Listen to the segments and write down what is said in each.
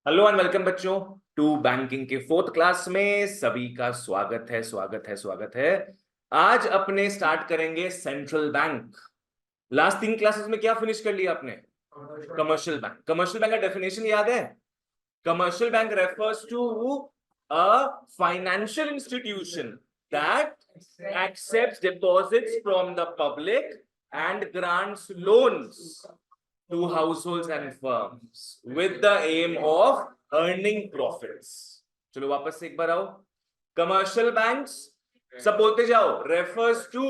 Hello and welcome बच्चों to banking के fourth class में सभी का स्वागत है। आज अपने स्टार्ट करेंगे सेंट्रल बैंक। लास्ट 3 क्लासेस में क्या फिनिश कर लिया आपने? Commercial bank. कमर्शियल बैंक का डेफिनेशन याद है? Commercial bank refers to a financial institution that accepts deposits from the public and grants loans to households and firms with the aim of earning profits। चलो वापस से एक बार आओ। Commercial banks, सब बोलते जाओ, refers to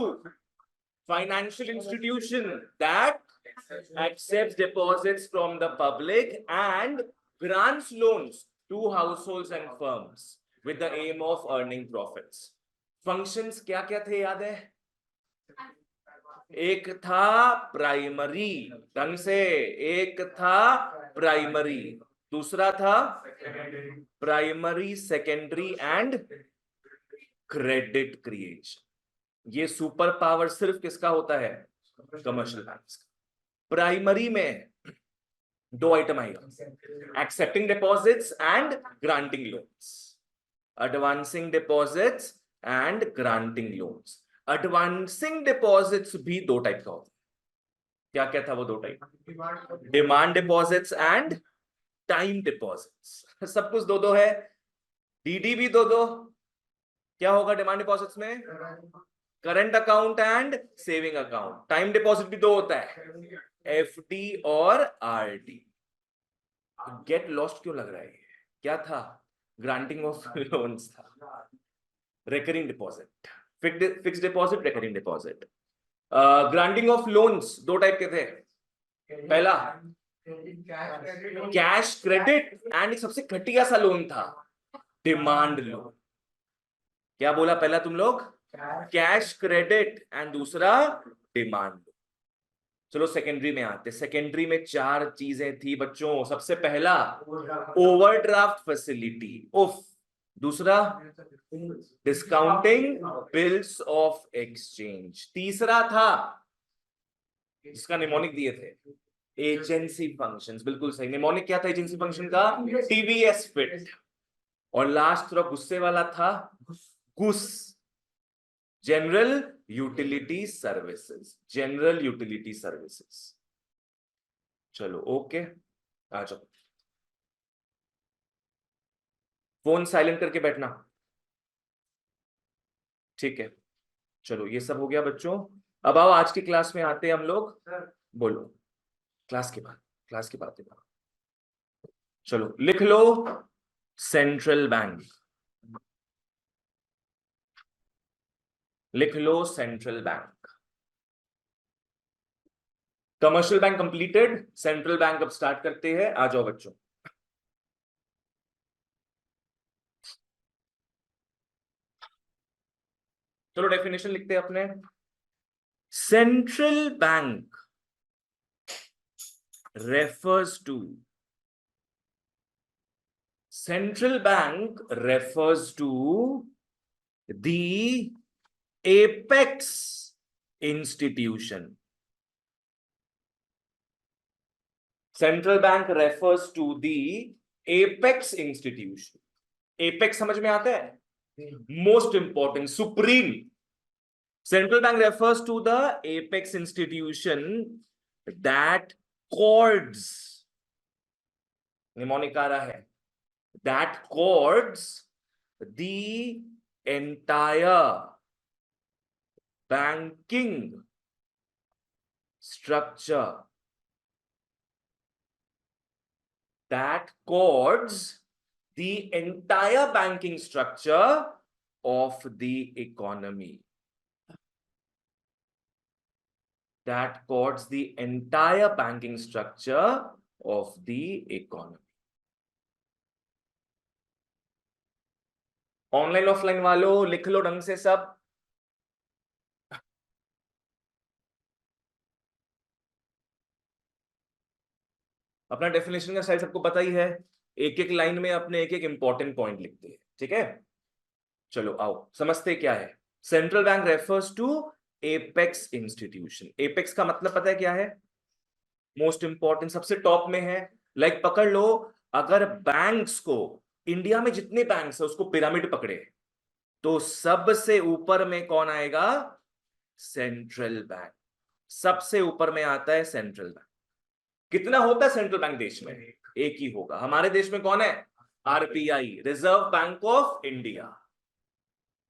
financial institution that accepts deposits from the public and grants loans to households and firms with the aim of earning profits। Functions क्या क्या थे याद है? एक था प्राइमरी, ढंग से, एक था प्राइमरी, दूसरा था primary, secondary and credit creation. ये सुपर पावर सिर्फ किसका होता है? कमर्शियल बैंक्स का। प्राइमरी में दो आइटम आएगा, accepting deposits and granting loans. Advancing deposits and granting loans. Advancing deposits भी दो टाइप का होता है। क्या क्या था वो दो type? Demand deposits and time deposits. सब कुछ दो दो है, डीडी भी दो दो। क्या होगा डिमांड डिपॉजिट्स में? Current account and saving account. Time deposit भी दो होता है, एफडी और आरडी। गेट लॉस्ट क्यों लग रहा है? क्या था? ग्रांटिंग ऑफ लोन्स था। Recurring deposit, fixed deposit, recurring deposit. Granting of loans दो टाइप के थे। पहला कैश क्रेडिट एंड सबसे घटिया सा लोन था डिमांड लोन। क्या बोला पहला तुम लोग? कैश क्रेडिट एंड दूसरा डिमांड लोन। चलो सेकेंडरी में आते। सेकेंडरी में चार चीजें थी बच्चों। सबसे पहला ओवरड्राफ्ट फैसिलिटी, उफ। दूसरा डिस्काउंटिंग बिल्स ऑफ एक्सचेंज। तीसरा था, जिसका निमोनिक दिए थे, एजेंसी फंक्शंस। बिल्कुल सही, निमोनिक क्या था एजेंसी फंक्शन का? TVS fit. और लास्ट थोड़ा गुस्से वाला था, गुस, general utility services. General utility services. चलो ओके, आ जाओ। फोन साइलेंट करके बैठना, ठीक है? चलो ये सब हो गया बच्चों। अब आओ आज की क्लास में आते हैं हम लोग। बोलो, क्लास के बाद, क्लास की बातें। चलो लिख लो, सेंट्रल बैंक। लिख लो central bank. Commercial bank completed, central bank अब स्टार्ट करते हैं। आ जाओ बच्चों। चलो डेफिनेशन लिखते हैं अपने। Central bank refers to, central bank refers to the apex institution। Central bank refers to the apex institution. Apex समझ में आता है? Most important, supreme. Central bank refers to the apex institution that codes, mnemonic आ रहा है, that codes the entire banking structure, that codes the entire banking structure of the economy। That codes the entire banking structure of the economy। Online offline वालों लिख लो ढंग से सब। अपना definition का स्टाइल सबको पता ही है। एक एक लाइन में अपने एक एक इंपॉर्टेंट पॉइंट लिखते हैं, ठीक है? चलो आओ समझते क्या है। Central bank refers to apex institution. Apex का मतलब पता है क्या है? मोस्ट इंपॉर्टेंट, सबसे टॉप में है। लाइक पकड़ लो, अगर बैंक्स को, इंडिया में जितने बैंक्स है उसको पिरामिड पकड़े, तो सबसे ऊपर में कौन आएगा? Central bank. सबसे ऊपर में आता है सेंट्रल बैंक। कितना होता है सेंट्रल बैंक देश में? एक ही होगा। हमारे देश में कौन है? RBI, reserve bank of India.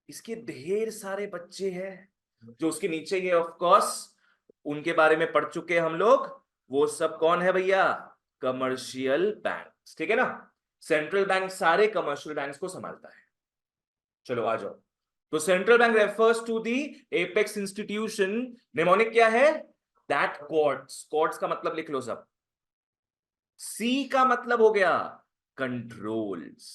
इसके ढेर सारे बच्चे हैं जो उसके नीचे ही है, ऑफ कोर्स उनके बारे में पढ़ चुके हैं हम लोग। वो सब कौन है भैया? कमर्शियल बैंक, ठीक है ना। सेंट्रल बैंक सारे कमर्शियल बैंक्स को संभालता है। चलो आ जाओ। तो central bank refers to the apex institution, mnemonic क्या है? That courts. कोर्ट्स का मतलब लिख लो सब। सी का मतलब हो गया कंट्रोल्स।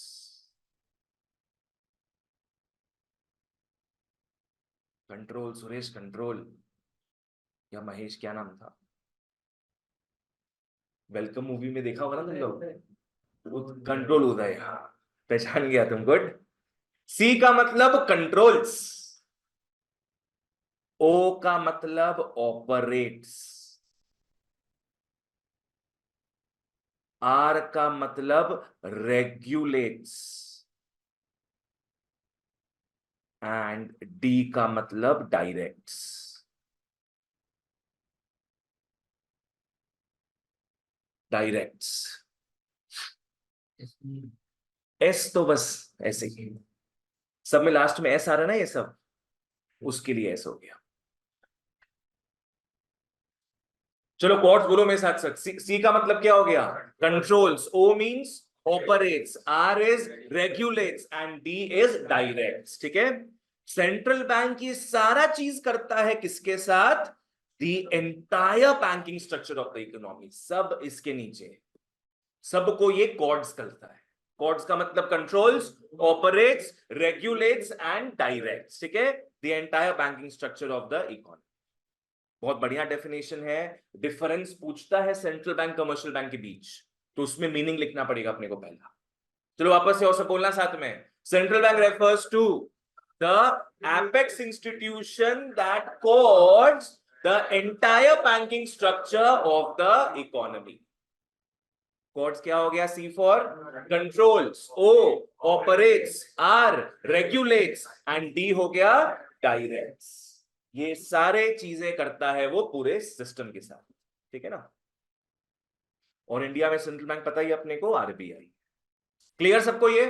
कंट्रोल, सुरेश कंट्रोल, या महेश क्या नाम था, वेलकम मूवी में देखा होगा ना तुम लोग, वो कंट्रोल उदय, हाँ पहचान गया तुम, गुड। सी का मतलब कंट्रोल्स। ओ का मतलब ऑपरेट्स। आर का मतलब रेगुलेट्स। एंड डी का मतलब डायरेक्ट्स। डायरेक्ट्स। एस तो बस ऐसे ही, सब में लास्ट में एस आ रहा है ना, ये सब उसके लिए एस हो गया। चलो कोर्ट्स बोलो मेरे साथ साथ। सी का मतलब क्या हो गया? Controls. O means operates, R is regulates and D is directs, ठीक है। सेंट्रल बैंक ये सारा चीज करता है किसके साथ? The entire banking structure of the economy, सब इसके नीचे, सबको ये कॉर्ड्स करता है। कॉर्ड्स का मतलब controls, operates, regulates and directs, ठीक है, the entire banking structure of the economy. बहुत बढ़िया डेफिनेशन है। डिफरेंस पूछता है सेंट्रल बैंक कमर्शियल बैंक के बीच, तो उसमें मीनिंग लिखना पड़ेगा अपने को पहला। चलो वापस से और सब बोलना साथ में। Central bank refers to the apex institution that codes the entire banking structure of the economy. Codes क्या हो गया? C for controls, O operates, R regulates and D हो गया डायरेक्ट्स। ये सारे चीजें करता है वो पूरे सिस्टम के साथ, ठीक है ना। और इंडिया में सेंट्रल बैंक पता ही अपने को आरबीआई। क्लियर सबको ये?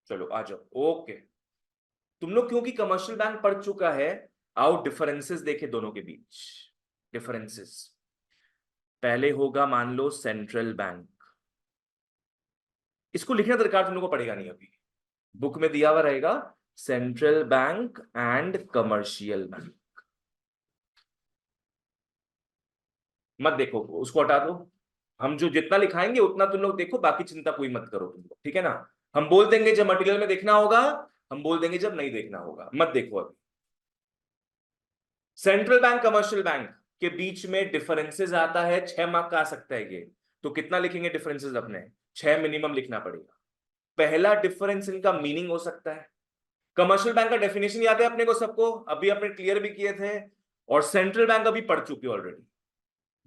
चलो आ जाओ। ओके, तुम लोग क्योंकि कमर्शियल बैंक पढ़ चुका है, आओ डिफरेंसेस देखे दोनों के बीच। डिफरेंसेस पहले होगा, मान लो सेंट्रल बैंक, इसको लिखना दरकार तुम लोग को पड़ेगा नहीं, अभी बुक में दिया हुआ रहेगा, central bank and commercial bank. मत देखो, उसको हटा दो। हम जो जितना लिखाएंगे उतना तुम लोग देखो, बाकी चिंता कोई मत करो तुम लोग, ठीक है ना। हम बोल देंगे जब मटेरियल में देखना होगा, हम बोल देंगे जब नहीं देखना होगा, मत देखो अभी। सेंट्रल बैंक कमर्शियल बैंक के बीच में डिफरेंसेस आता है, 6 मार्क का आ सकता है ये। तो कितना लिखेंगे डिफरेंसेस अपने? 6 मिनिमम लिखना पड़ेगा। पहला डिफरेंस इनका मीनिंग हो सकता है। कमर्शियल बैंक का डेफिनेशन याद है अपने को सबको, अभी अपने क्लियर भी किए थे, और सेंट्रल बैंक अभी पढ़ चुके ऑलरेडी।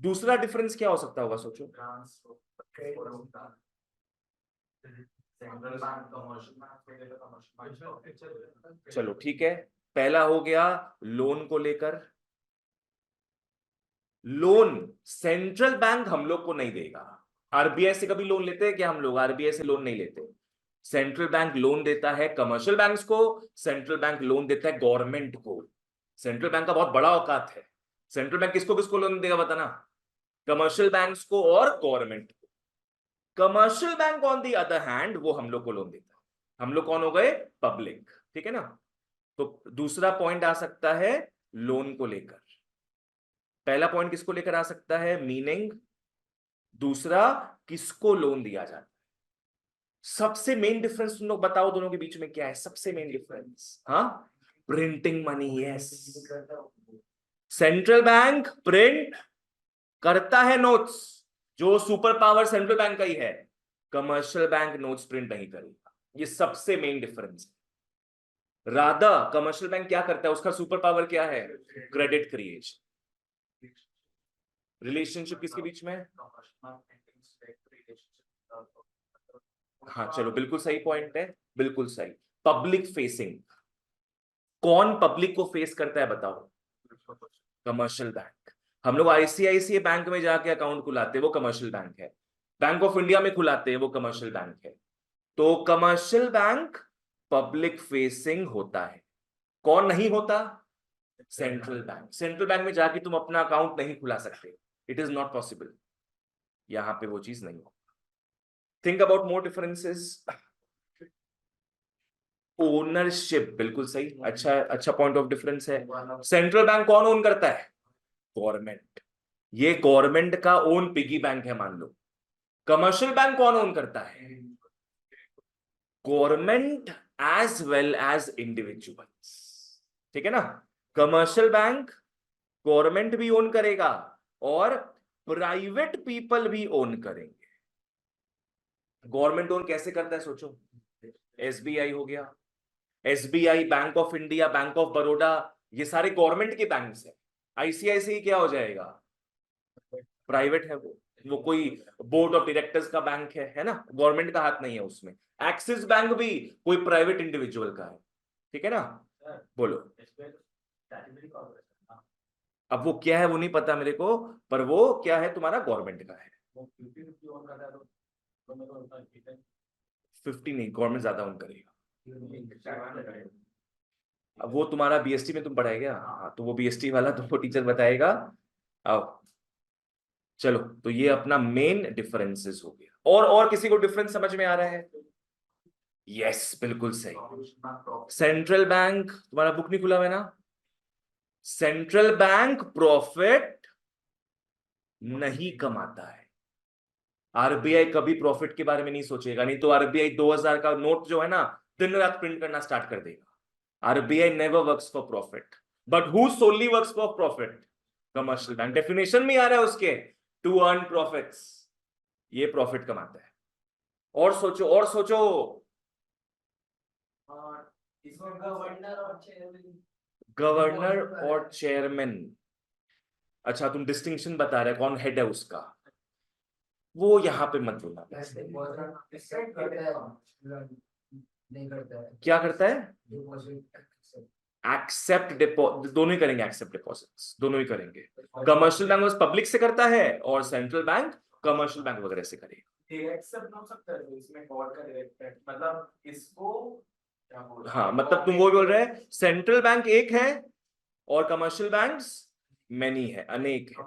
दूसरा डिफरेंस क्या हो सकता होगा, सोचो। चलो ठीक है, पहला हो गया लोन को लेकर। लोन सेंट्रल बैंक हम लोग को नहीं देगा। आरबीआई से कभी लोन लेते हैं क्या हम लोग? आरबीआई से लोन नहीं लेते। सेंट्रल बैंक लोन देता है कमर्शियल बैंक्स को, सेंट्रल बैंक लोन देता है गवर्नमेंट को। सेंट्रल बैंक का बहुत बड़ा औकात है। सेंट्रल बैंक किसको किसको लोन देगा बताना? कमर्शियल बैंक्स को और गवर्नमेंट को। Commercial bank on the other hand वो हम लोग को लोन देता है। हम लोग कौन हो गए? पब्लिक, ठीक है ना। तो दूसरा पॉइंट आ सकता है लोन को लेकर। पहला पॉइंट किसको लेकर आ सकता है? मीनिंग। दूसरा, किसको लोन दिया जाता है। सबसे मेन डिफरेंस तुम लोग बताओ दोनों के बीच में क्या है? सबसे मेन डिफरेंस, हाँ, printing money. Yes, central bank print करता है नोट्स, जो सुपर पावर सेंट्रल बैंक का ही है। कमर्शियल बैंक नोट्स प्रिंट नहीं करेगा। ये सबसे मेन डिफरेंस है। राधा कमर्शियल बैंक क्या करता है, उसका सुपर पावर क्या है? Credit creation. रिलेशनशिप किसके बीच में? हाँ चलो, बिल्कुल सही पॉइंट है, बिल्कुल सही। पब्लिक फेसिंग, कौन पब्लिक को फेस करता है बताओ? Commercial bank. हम लोग आईसीआईसीआई बैंक में जाके अकाउंट खुलाते हैं, वो कमर्शियल बैंक है। बैंक ऑफ इंडिया में खुलाते हैं, वो कमर्शियल बैंक है। तो कमर्शियल बैंक पब्लिक फेसिंग होता है। कौन नहीं होता? Central bank. सेंट्रल बैंक में जाके तुम अपना अकाउंट नहीं खुला सकते, इट इज नॉट पॉसिबल। यहां पे वो चीज नहीं हो। Think about more differences. Ownership, बिल्कुल सही, अच्छा अच्छा पॉइंट ऑफ डिफरेंस है। सेंट्रल बैंक कौन ओन करता है? गवर्नमेंट। ये गवर्नमेंट का ओन पिगी बैंक है मान लो। कमर्शियल बैंक कौन ओन करता है? Government as well as individuals. ठीक है ना? कमर्शियल बैंक गवर्नमेंट भी ओन करेगा और प्राइवेट पीपल भी ओन करेंगे। गवर्नमेंट ओन कैसे करता है सोचो। एसबीआई हो गया, SBI, bank of India, bank of Baroda, ये सारे गवर्नमेंट के बैंक्स है। आईसीआईसीआई क्या हो जाएगा? प्राइवेट है वो कोई बोर्ड ऑफ डायरेक्टर्स का बैंक है ना, गवर्नमेंट का हाथ नहीं है उसमें। एक्सिस बैंक भी कोई प्राइवेट इंडिविजुअल का है। ठीक है ना? बोलो। अब वो क्या है वो नहीं पता मेरे को, पर वो क्या है तुम्हारा गवर्नमेंट का है। 50 नहीं, गवर्नमेंट ज्यादा ओन करेगा। अब वो तुम्हारा बीएसटी में तुम पढ़ाएगा, हाँ तो वो बीएसटी वाला तुमको टीचर बताएगा। आओ, चलो, तो ये अपना मेन डिफरेंसेस हो गया। और किसी को डिफरेंस समझ में आ रहा है? यस, बिल्कुल सही। सेंट्रल बैंक, तुम्हारा बुक नहीं खुला हुआ है ना? सेंट्रल बैंक प्रॉफिट नहीं कमाता है। आरबीआई कभी प्रॉफिट के बारे में नहीं सोचेगा, नहीं तो आरबीआई 2000 का नोट जो है ना दिन रात प्रिंट करना स्टार्ट कर देगा। RBI never works for profit, but who solely works for profit? Commercial bank. Definition में आ रहा है उसके, टू अर्न प्रॉफिट्स। ये प्रॉफिट कमाता है। और सोचो, और सोचो। गवर्नर और चेयरमैन। अच्छा, तुम डिस्टिंक्शन बता रहे कौन हेड है उसका, वो यहां पे मत बोलना। क्या करता है? एक्सेप्ट डिपॉजिट, दोनों ही करेंगे, एक्सेप्ट डिपॉजिट्स दोनों ही करेंगे। कमर्शियल बैंक बस पब्लिक से करता है और सेंट्रल बैंक कमर्शियल बैंक वगैरह से करेगा। एक्सेप्ट हो सकता है इसमें गॉड का डायरेक्ट, मतलब इसको क्या बोलते हैं? हाँ, मतलब तुम वो बोल रहे हैं सेंट्रल बैंक एक है और कमर्शियल बैंक्स मेनी है, अनेक है।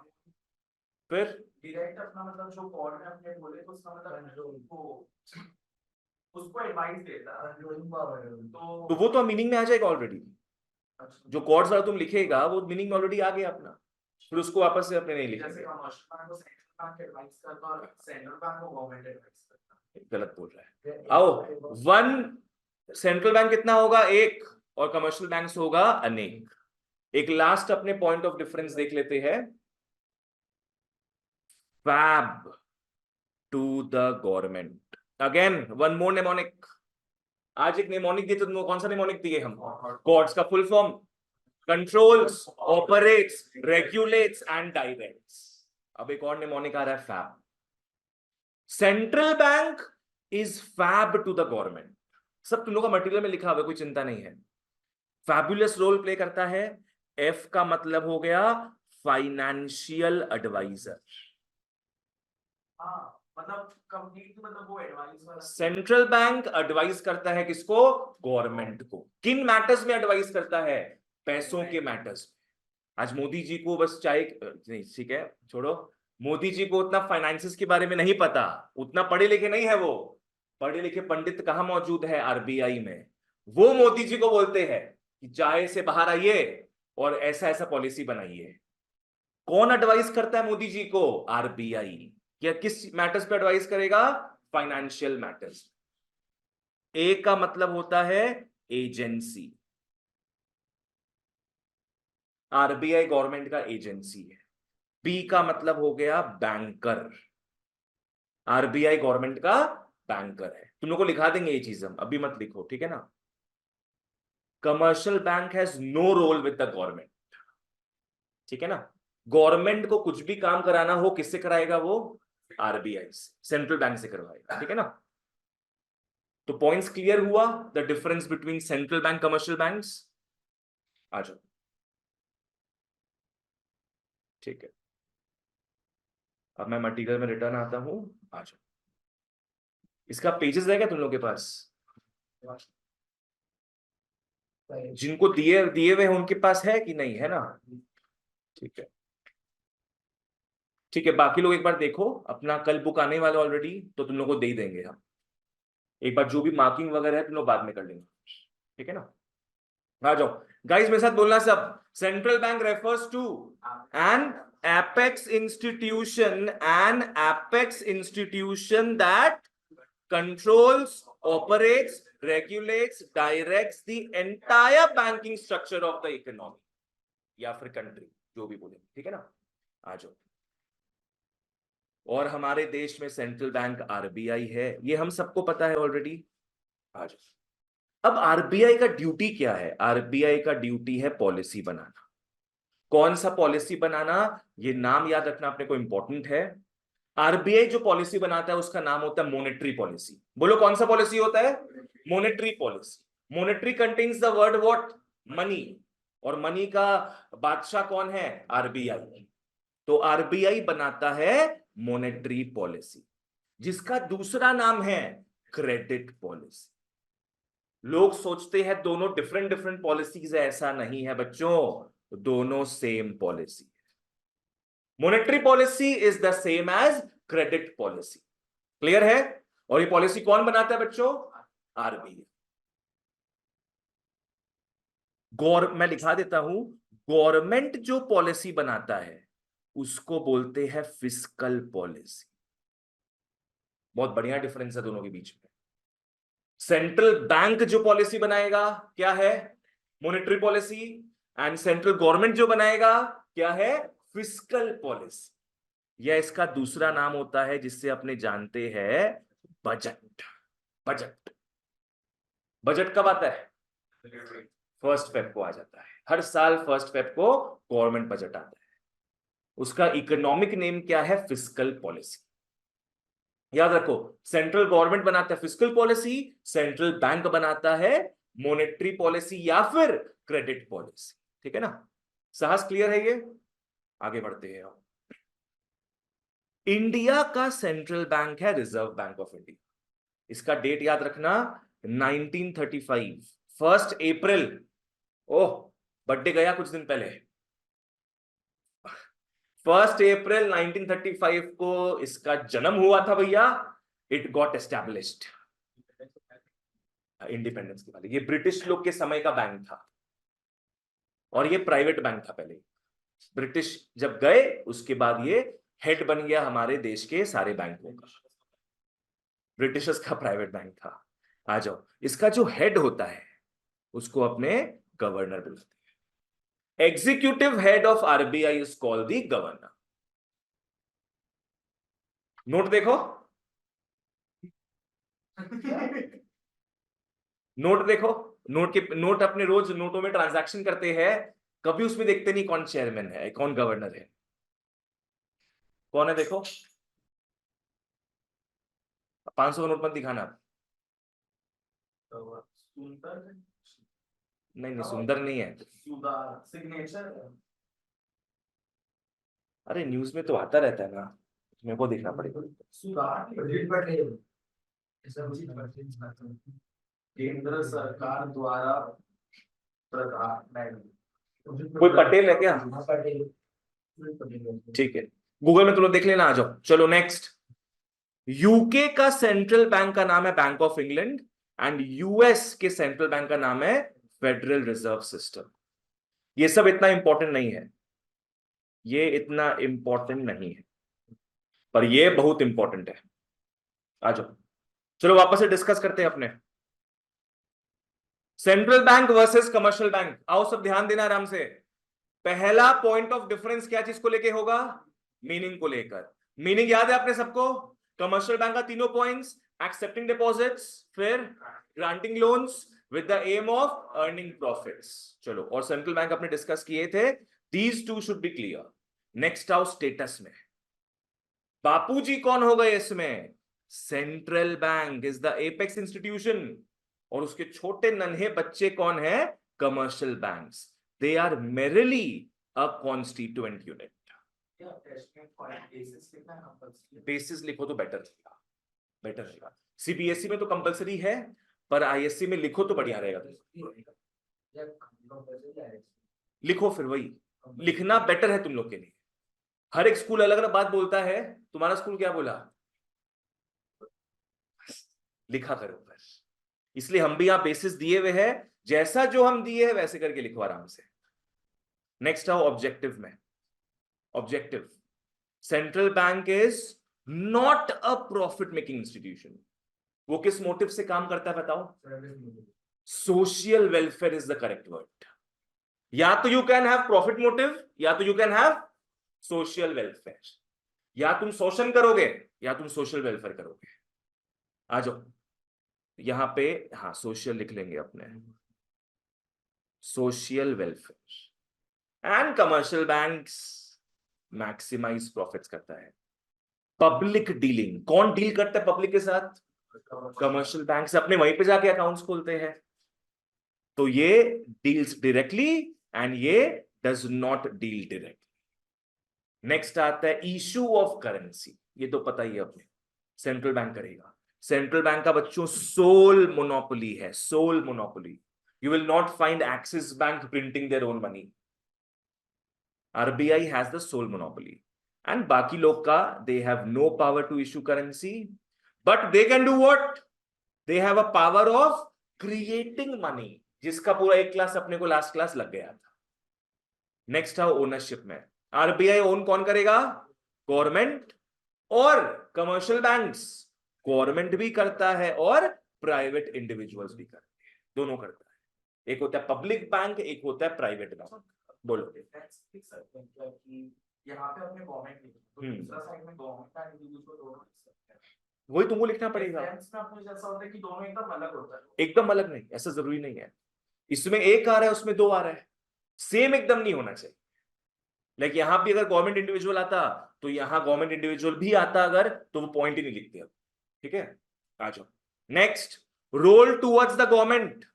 फिर डायरेक्ट अपना मतलब जो गॉड ने अपने बोले तो उसका मतलब उसको एडवाइस देता है तो वो तो मीनिंग में आ जाएगा ऑलरेडी। जो कॉर्ड्स वाला तुम लिखेगा वो मीनिंग में ऑलरेडी आ गया अपना, फिर उसको वापस से अपने नहीं लिखेंगे। गलत बोल रहा है। आओ, वन सेंट्रल बैंक कितना होगा? एक, और कमर्शियल बैंक होगा अनेक। एक लास्ट अपने पॉइंट ऑफ डिफरेंस देख लेते हैं। Fab to the government. Again one more mnemonic. आज एक नेमोनिक दिए तो तुमको कौन सा नेमोनिक दिए हम? कॉर्ड्स का full form, controls, operates, regulates and directs. अब एक और निमोनिक आ रहा है, fab. Central bank is fab to the government. सब तुम लोग का मटेरियल में लिखा हुआ है, कोई चिंता नहीं है। फैबुलस रोल प्ले करता है। एफ का मतलब हो गया फाइनेंशियल एडवाइजर। मतलब कंप्लीट, मतलब वो एडवाइस वाला। सेंट्रल बैंक एडवाइस करता है किसको? गवर्नमेंट को। किन मैटर्स में एडवाइस करता है? पैसों के मैटर्स। आज मोदी जी को बस चाय नहीं, ठीक है छोड़ो, मोदी जी को उतना फाइनेंसिस के बारे में नहीं पता, उतना पढ़े लिखे नहीं है वो। पढ़े लिखे पंडित कहां मौजूद है? आरबीआई में। वो मोदी जी को बोलते हैं कि चाय से बाहर आइए और ऐसा ऐसा पॉलिसी बनाइए। कौन एडवाइस करता है मोदी जी को? आरबीआई। क्या किस मैटर्स पे एडवाइस करेगा? Financial matters. ए का मतलब होता है एजेंसी। आरबीआई गवर्नमेंट का एजेंसी है। बी का मतलब हो गया बैंकर। आरबीआई गवर्नमेंट का बैंकर है। तुम लोग को लिखा देंगे ये चीज, हम अभी मत लिखो, ठीक है ना? Commercial bank has no role with the government. ठीक है ना? गवर्नमेंट को कुछ भी काम कराना हो किससे कराएगा वो? आरबीआई से, सेंट्रल बैंक से करवाएगा। ठीक है ना? तो पॉइंट्स क्लियर हुआ, the difference between central bank commercial banks. आ जाओ, ठीक है, अब मैं मटेरियल में रिटर्न आता हूं। आ जाओ, इसका पेजेस है क्या तुम लोग के पास? जिनको दिए दिए हुए हैं उनके पास है कि नहीं, है ना? ठीक है, ठीक है, बाकी लोग एक बार देखो अपना, कल बुक आने वाले ऑलरेडी, तो तुम लोग को दे ही देंगे हम। एक बार जो भी मार्किंग वगैरह है तुम लोग बाद में कर लेंगे, ठीक है ना? आ जाओ गाइस, मेरे साथ बोलना सब। Central bank refers to an apex institution, an apex institution that controls, operates, regulates, directs the entire banking structure of the economy या फिर कंट्री, जो भी बोले, ठीक है ना? आ जाओ, और हमारे देश में सेंट्रल बैंक आरबीआई है, ये हम सबको पता है ऑलरेडी। आ जाओ, अब आरबीआई का ड्यूटी क्या है? आरबीआई का ड्यूटी है पॉलिसी बनाना। कौन सा पॉलिसी बनाना? ये नाम याद रखना अपने को इंपॉर्टेंट है। आरबीआई जो पॉलिसी बनाता है उसका नाम होता है मॉनेटरी पॉलिसी। बोलो कौन सा पॉलिसी होता है? Monetary policy. Monetary contains the word what? Money. और मनी का बादशाह कौन है? आरबीआई। तो आरबीआई बनाता है मॉनेटरी पॉलिसी, जिसका दूसरा नाम है क्रेडिट पॉलिसी। लोग सोचते हैं दोनों डिफरेंट डिफरेंट पॉलिसीज है, ऐसा नहीं है बच्चों, दोनों same policy. Monetary policy is the same as credit policy. Clear है? और ये पॉलिसी कौन बनाता है बच्चों? आरबीआई। मैं लिखा देता हूं, गवर्नमेंट जो पॉलिसी बनाता है उसको बोलते हैं फिस्कल पॉलिसी। बहुत बढ़िया डिफरेंस है दोनों के बीच में। सेंट्रल बैंक जो पॉलिसी बनाएगा क्या है? Monetary policy. And central government जो बनाएगा क्या है? Fiscal policy. यह इसका दूसरा नाम होता है जिससे अपने जानते हैं बजट। बजट, बजट कब आता है? 1 फेब को आ जाता है। हर साल 1 फेब को गवर्नमेंट बजट आता है। उसका इकोनॉमिक नेम क्या है? Fiscal policy. याद रखो, सेंट्रल गवर्नमेंट बनाता है फिस्कल पॉलिसी, सेंट्रल बैंक बनाता है मॉनेटरी पॉलिसी या फिर क्रेडिट पॉलिसी। ठीक है ना? साहस क्लियर है ये? आगे बढ़ते हैं। इंडिया का सेंट्रल बैंक है रिजर्व बैंक ऑफ इंडिया। इसका डेट याद रखना, 1935, 1 अप्रैल। ओह, बर्थडे गया कुछ दिन पहले। 1 अप्रैल 1935 को इसका जन्म हुआ था भैया। इट गॉट एस्टैब्लिश्ड इंडिपेंडेंस के बाद। ये ब्रिटिश लोग के समय का बैंक था और ये प्राइवेट बैंक था पहले। ब्रिटिश जब गए उसके बाद ये हेड बन गया हमारे देश के सारे बैंकों का। ब्रिटिशर्स का प्राइवेट बैंक था। आ जाओ, इसका जो हेड होता है उसको अपने गवर्नर बुलाते हैं। Executive head of RBI is called the governor. Note देखो, नोट देखो, नोट अपने रोज नोटों में ट्रांजैक्शन करते हैं, कभी उसमें देखते नहीं कौन चेयरमैन है, कौन गवर्नर है। कौन है देखो? 500 का नोट मत दिखाना। नहीं नहीं, सुंदर नहीं है। सिग्नेचर। अरे न्यूज में तो आता रहता है ना, मेरे को देखना पड़ेगा। केंद्र सरकार द्वारा प्रधान। कोई पटेल है क्या? ठीक है, गूगल में तुम लोग देख लेना। आ जाओ, चलो नेक्स्ट। यूके का सेंट्रल बैंक का नाम है bank of England and US के सेंट्रल बैंक का नाम है फेडरल रिजर्व सिस्टम। ये सब इतना इंपॉर्टेंट नहीं है, ये इतना इंपॉर्टेंट नहीं है, पर ये बहुत इंपॉर्टेंट है। आ जाओ, चलो वापस से डिस्कस करते हैं अपने central bank versus commercial bank. आओ सब ध्यान देना आराम से। पहला पॉइंट ऑफ डिफरेंस क्या चीज को लेके होगा? मीनिंग को लेकर। मीनिंग याद है अपने सबको? कमर्शियल बैंक का तीनों पॉइंट्स, एक्सेप्टिंग डिपॉजिट्स, फिर granting loans with the aim of earning profits. चलो, और सेंट्रल बैंक अपने डिस्कस किए थे। These two should be clear. Next आओ स्टेटस में। बापूजी कौन हो गए इसमें? Central bank is the apex institution, और उसके छोटे नन्हे बच्चे कौन है? Commercial banks. They are merely a constituent unit. या टेस्ट में पॉइंट बेसिस लिखना है कंपल्सरी। बेसिस लिखो तो बेटर रहेगा, बेटर रहेगा। सीबीएसई में तो कंपलसरी है, पर आईएससी में लिखो तो बढ़िया रहेगा। या कंपल्सरी है। लिखो फिर, वही लिखना बेटर है तुम लोग के लिए। हर एक स्कूल अलग अलग बात बोलता है, तुम्हारा स्कूल क्या बोला? लिखा करो बस। इसलिए हम भी यहां बेसिस दिए हुए हैं, जैसा जो हम दिए हैं वैसे करके लिखो आराम से। नेक्स्ट आओ ऑब्जेक्टिव में। Objective, central bank is not a profit making institution. वो किस मोटिव से काम करता है बताओ? Social welfare is the correct word. या तो you can have profit motive, या तो you can have social welfare. या तुम शोषण करोगे या तुम सोशल वेलफेयर करोगे। आ जाओ यहां पे, हाँ सोशल लिख लेंगे अपने, social welfare. And commercial banks maximise profits करता है। पब्लिक डीलिंग, कौन डील करता है पब्लिक के साथ? कमर्शियल बैंक्स अपने वहीं पे जाके अकाउंट्स खोलते हैं। तो ये डील्स डायरेक्टली एंड ये does not deal directly. Next आता है इशू ऑफ करेंसी। ये तो पता ही है अपने, सेंट्रल बैंक करेगा। सेंट्रल बैंक का बच्चों सोल मोनोपोली है, sole monopoly. You will not find Axis bank printing their own money. RBI has the sole monopoly, and बाकी लोग का they have no power to issue currency, but they can do what? They have a power of creating money, जिसका पूरा एक class अपने को last class लग गया था। नेक्स्ट है ओनरशिप में। आरबीआई ओन कौन करेगा? गवर्नमेंट और कमर्शियल बैंक्स। गवर्नमेंट भी करता है और प्राइवेट इंडिविजुअल्स भी करते हैं, दोनों करता है। एक होता है पब्लिक बैंक, एक होता है प्राइवेट बैंक। बोलो। डिफरेंस लिख सकते हैं क्या कि यहाँ पे अपने गवर्नमेंट लिखा तो दूसरा साइड में गवर्नमेंट का इंडिविजुअल दोनों लिख सकते हैं। वही तुमको लिखना पड़ेगा। डिफरेंस में अपने जैसा होता है कि दोनों एकदम अलग होता है। एकदम अलग नहीं, ऐसा जरूरी नहीं है। इसमें एक आ रहा है उसमें दो आ रहा है, सेम एकदम नहीं होना चाहिए। लेकिन यहां भी अगर गवर्नमेंट इंडिविजुअल आता तो यहां गवर्नमेंट इंडिविजुअल भी आता अगर, तो वो पॉइंट ही नहीं लिखते अब। ठीक है, आ जाओ। Next, role towards the government.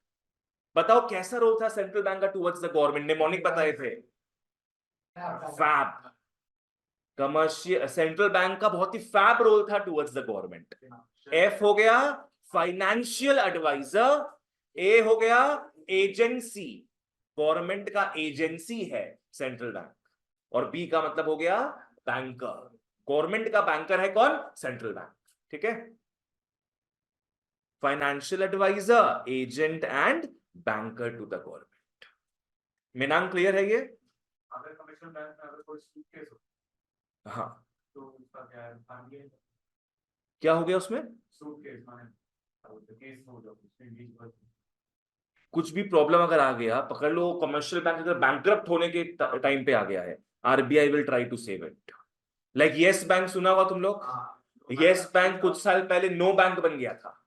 बताओ कैसा रोल था सेंट्रल बैंक का टुवर्ड्स द गवर्नमेंट? निमोनिक बताए थे, फैब। कमर्शियल सेंट्रल बैंक का बहुत ही फैब रोल था टुवर्ड्स द गवर्नमेंट। एफ हो गया फाइनेंशियल एडवाइजर, ए हो गया एजेंसी, गवर्नमेंट का एजेंसी है सेंट्रल बैंक, और बी का मतलब हो गया बैंकर। गवर्नमेंट का बैंकर है कौन? Central bank. ठीक है, financial adviser, agent and banker to the government. Meaning clear है ये? अगर कमर्शियल बैंक में अगर कोई सूटकेस हो हाँ, तो उसका क्या है? क्या हो गया उसमें? सूटकेस माने केस हो जाए, कुछ भी प्रॉब्लम अगर आ गया, पकड़ लो कमर्शियल बैंक अगर बैंकरप्ट होने के टाइम पे आ गया है, RBI will try to save it. Like Yes Bank सुना हुआ तुम लोग? यस बैंक कुछ साल पहले नो बैंक बन गया था।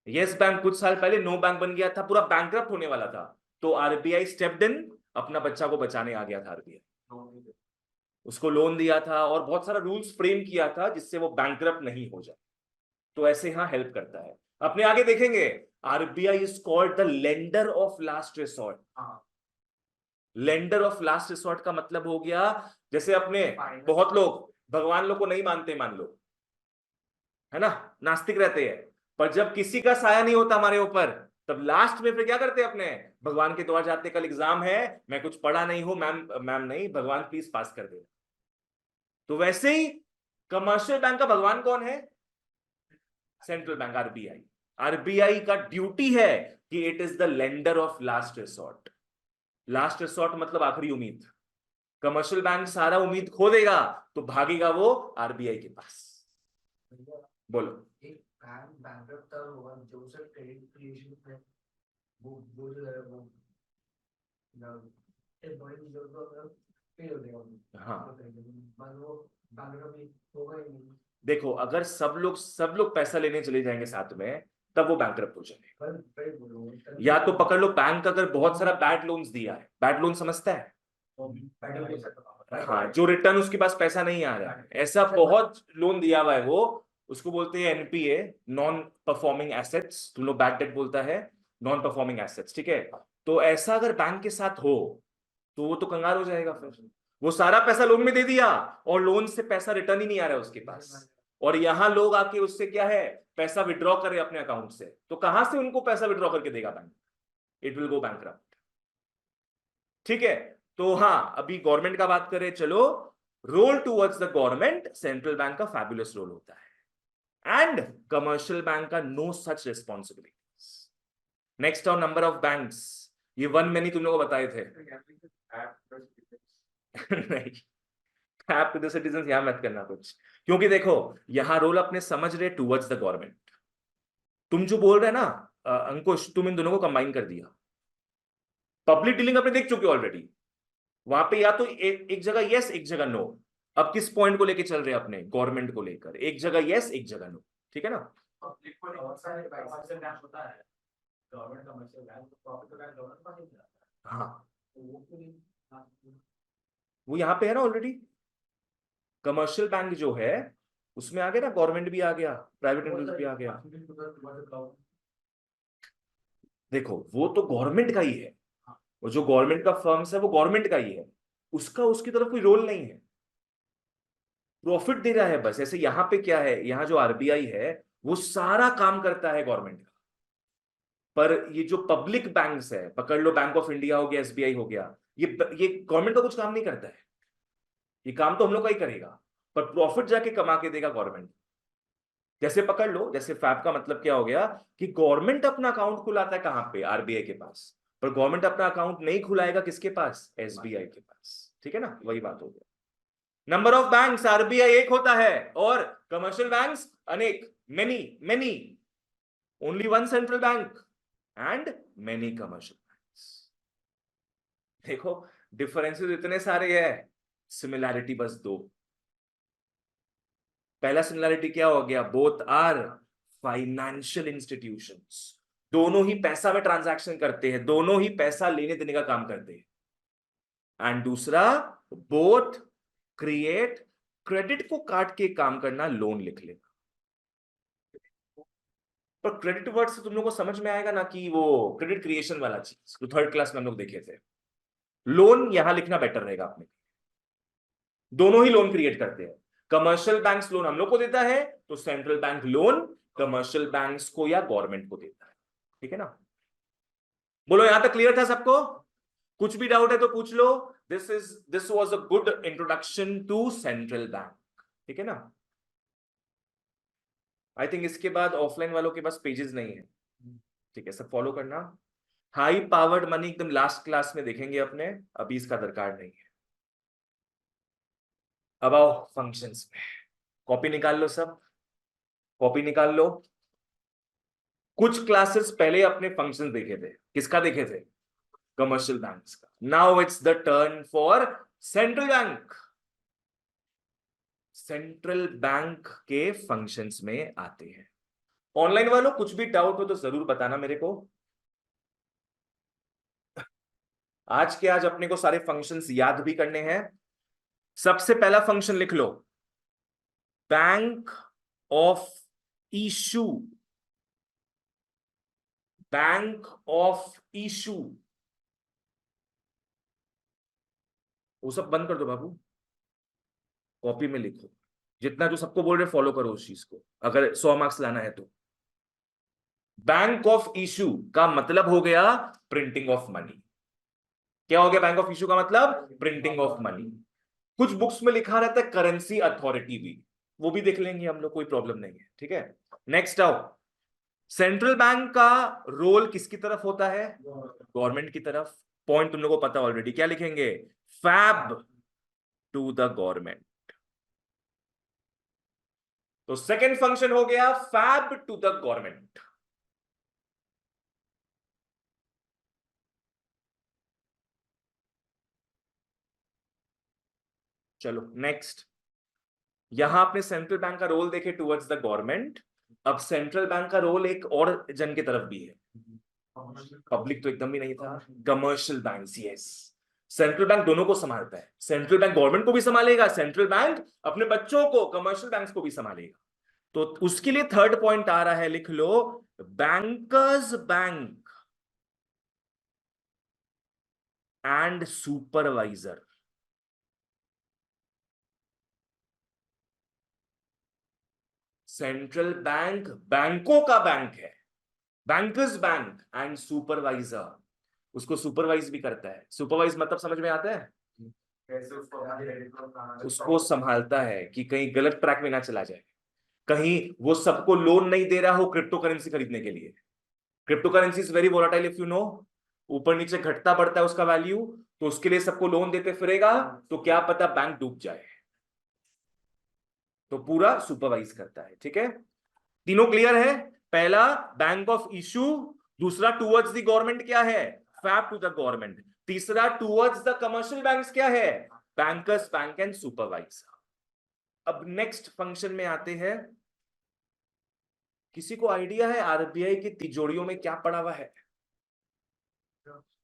यस बैंक कुछ साल पहले नो बैंक बन गया था, पूरा बैंकरप्ट होने वाला था, तो आरबीआई स्टेप्ड इन, अपना बच्चा को बचाने आ गया था आरबीआई। उसको लोन दिया था और बहुत सारा रूल्स फ्रेम किया था जिससे वो बैंकरप्ट नहीं हो जाए। तो ऐसे यहां हेल्प करता है। अपने आगे देखेंगे, RBI is called the lender of last resort. Lender of last resort का मतलब हो गया, जैसे अपने बहुत लोग भगवान लोग को नहीं मानते, मान लो, है ना, नास्तिक रहते हैं, पर जब किसी का साया नहीं होता हमारे ऊपर, तब लास्ट में फिर क्या करते हैं? अपने भगवान के द्वार जाते, कल एग्जाम है, मैं कुछ पढ़ा नहीं हूं, मैम मैम नहीं, भगवान प्लीज पास कर दे। तो वैसे ही कमर्शियल बैंक का भगवान कौन है? Central bank, RBI. आरबीआई का ड्यूटी है कि it is the lender of last resort. Last resort मतलब आखिरी उम्मीद। कमर्शियल बैंक सारा उम्मीद खो देगा तो भागेगा वो आरबीआई के पास। बोलो। एक बैंक बैंकरप्ट तब हुआ जब उसे क्रेडिट क्रिएशन में वो जो है वो एक बड़ी जो फेल हो गया। हाँ, मान लो बैंकरप्ट होगा ही नहीं। देखो अगर सब लोग पैसा लेने चले जाएंगे साथ में, तब वो बैंकरप्ट हो जाएंगे। या तो पकड़ लो, बैंक अगर बहुत सारा बैड लोन्स दिया है, बैड लोन समझता है? हाँ, जो रिटर्न उसके पास पैसा नहीं आ रहा है, ऐसा बहुत लोन दिया हुआ है वो, उसको बोलते हैं एनपीए, नॉन परफॉर्मिंग एसेट्स। तुम लोग बैड डेट बोलता है, नॉन परफॉर्मिंग एसेट्स, ठीक है। तो ऐसा अगर बैंक के साथ हो तो वो तो कंगाल हो जाएगा फिर। वो सारा पैसा लोन में दे दिया और लोन से पैसा रिटर्न ही नहीं आ रहा है उसके पास, और यहां लोग आके उससे क्या है, पैसा विड्रॉ करे अपने अकाउंट से, तो कहां से उनको पैसा विड्रॉ करके देगा bank? It will go bankrupt, ठीक है। तो हाँ, अभी गवर्नमेंट का बात करें, चलो। Role towards the government, central bank का फैबुलस रोल होता है, एंड कमर्शियल बैंक का no such responsibilities. Next on number of banks, ये वन मैंने तुम लोगों को बताए थे। नहीं, ऐप टू द सिटीजन यहां मत करना कुछ, क्योंकि देखो यहां रोल अपने समझ रहे टुवर्ड्स द गवर्नमेंट। तुम जो बोल रहे हैं ना अंकुश, तुम इन दोनों को कंबाइन कर दिया। पब्लिक डीलिंग अपने देख चुके ऑलरेडी, वहां पे या तो एक जगह यस एक जगह नो। अब किस पॉइंट को लेके चल रहे हैं अपने, गवर्नमेंट को लेकर, एक जगह यस एक जगह नो, ठीक है ना। पब्लिक को बहुत सारे कमर्शियल बैंक होता है, गवर्नमेंट कमर्शियल बैंक, तो प्रॉफिट बैंक गवर्नमेंट का नहीं जाता है। हाँ, तो वो क्यों नहीं? हाँ, वो यहाँ पे है ना ऑलरेडी। कमर्शियल बैंक जो है उसमें आ गया ना, गवर्नमेंट भी आ गया, प्राइवेट इंडस्ट्री भी आ गया। देखो वो तो गवर्नमेंट का ही है, वो जो गवर्नमेंट का फर्म्स है वो गवर्नमेंट का ही है, उसका उसकी तरफ कोई रोल नहीं है, प्रॉफिट दे रहा है बस। ऐसे यहाँ पे क्या है, यहाँ जो आरबीआई है वो सारा काम करता है गवर्नमेंट का, पर ये जो पब्लिक बैंक्स है, पकड़ लो बैंक ऑफ इंडिया हो गया, एसबीआई हो गया, ये गवर्नमेंट का कुछ काम नहीं करता है, ये काम तो हम लोग का ही करेगा, पर प्रॉफिट जाके कमा के देगा गवर्नमेंट। जैसे पकड़ लो, जैसे फैब का मतलब क्या हो गया कि गवर्नमेंट अपना अकाउंट खुलाता है कहां पे, आरबीआई के पास, पर गवर्नमेंट अपना अकाउंट नहीं खुलाएगा किसके पास, एसबीआई के पास, ठीक है ना, वही बात हो गया। नंबर ऑफ बैंक्स आरबीआई एक होता है, और कमर्शियल बैंक्स अनेक, many many, only one central bank and many commercial banks. देखो डिफरेंसेस इतने सारे हैं, सिमिलैरिटी बस दो। पहला सिमिलैरिटी क्या हो गया, बोथ आर फाइनेंशियल इंस्टीट्यूशंस, दोनों ही पैसा में ट्रांजैक्शन करते हैं, दोनों ही पैसा लेने देने का काम करते हैं। एंड दूसरा, बोथ क्रिएट, क्रेडिट को काट के काम करना, लोन लिख लेना। पर क्रेडिट वर्ड से तुम लोग को समझ में आएगा ना कि वो क्रेडिट क्रिएशन वाला चीज जो थर्ड क्लास में हम लोग देखे थे। लोन यहां लिखना बेटर रहेगा अपने, दोनों ही लोन क्रिएट करते हैं। कमर्शियल बैंक्स लोन हम लोग को देता है, तो central bank loan commercial banks को या गवर्नमेंट को देता है, ठीक है ना। बोलो यहां तक क्लियर था सबको? कुछ भी डाउट है तो पूछ लो। This was a good introduction to central bank, ठीक है ना। आई थिंक इसके बाद ऑफलाइन वालों के पास पेजेस नहीं है, ठीक है, सब फॉलो करना। हाई पावर्ड मनी एकदम लास्ट क्लास में देखेंगे अपने, अभी इसका दरकार नहीं है। अब आओ फंक्शंस में, कॉपी निकाल लो सब, कॉपी निकाल लो। कुछ क्लासेस पहले अपने फंक्शंस देखे थे, किसका देखे थे, कमर्शियल बैंक्स का। Now it's the turn for central bank. Central bank के फंक्शंस में आते हैं। ऑनलाइन वालों कुछ भी डाउट हो तो जरूर बताना मेरे को। आज के आज अपने को सारे फंक्शंस याद भी करने हैं। सबसे पहला फंक्शन लिख लो, bank of issue, bank of issue. वो सब बंद कर दो बाबू, कॉपी में लिखो, जितना जो सबको बोल रहे फॉलो करो उस चीज को, अगर 100 मार्क्स लाना है तो। बैंक ऑफ इशू का मतलब हो गया प्रिंटिंग ऑफ मनी। क्या हो गया बैंक ऑफ इशू का मतलब, प्रिंटिंग ऑफ मनी। कुछ बुक्स में लिखा रहता है करेंसी अथॉरिटी भी, वो भी देख लेंगे हम लोग, कोई प्रॉब्लम नहीं है, ठीक है। नेक्स्ट आओ, सेंट्रल बैंक का रोल किसकी तरफ होता है, गवर्नमेंट की तरफ। पॉइंट तुम लोगों को पता ऑलरेडी, क्या लिखेंगे, फैब टू द गवर्नमेंट। तो सेकेंड फंक्शन हो गया फैब टू द गवर्नमेंट। चलो नेक्स्ट, यहां आपने सेंट्रल बैंक का रोल देखे टुवर्ड्स द गवर्नमेंट। अब सेंट्रल बैंक का रोल एक और जन की तरफ भी है, पब्लिक तो एकदम ही नहीं था, commercial bank. Yes, central bank दोनों को संभालता है, सेंट्रल बैंक गवर्नमेंट को भी संभालेगा, सेंट्रल बैंक अपने बच्चों को, कमर्शियल बैंक को भी संभालेगा। तो उसके लिए थर्ड पॉइंट आ रहा है, लिख लो, bankers bank and supervisor. Central bank बैंकों का बैंक है, बैंकर्स बैंक एंड सुपरवाइजर, उसको सुपरवाइज भी करता है। सुपरवाइज मतलब समझ में आता है, कैसे उसको अपना क्रेडिट को बनाना उसको संभालता है कि कहीं गलत ट्रैक में ना चला जाए, कहीं वो सबको लोन नहीं दे रहा हो क्रिप्टो करेंसी खरीदने के लिए। Crypto currency is very volatile, if you know, ऊपर नीचे घटता बढ़ता है उसका वैल्यू, तो उसके लिए सबको लोन देते फिरेगा तो क्या पता बैंक डूब जाए, तो पूरा सुपरवाइज करता है। ठीक है, तीनों क्लियर है? पहला बैंक ऑफ इशू, दूसरा टूवर्ड्स द गवर्नमेंट क्या है, फैप टू द गवर्नमेंट, तीसरा टूवर्ड्स द कमर्शियल बैंक्स क्या है, बैंकर्स बैंक एंड सुपरवाइजर। अब नेक्स्ट फंक्शन में आते हैं। किसी को आइडिया है आरबीआई की तिजोरियों में क्या पड़ा हुआ है?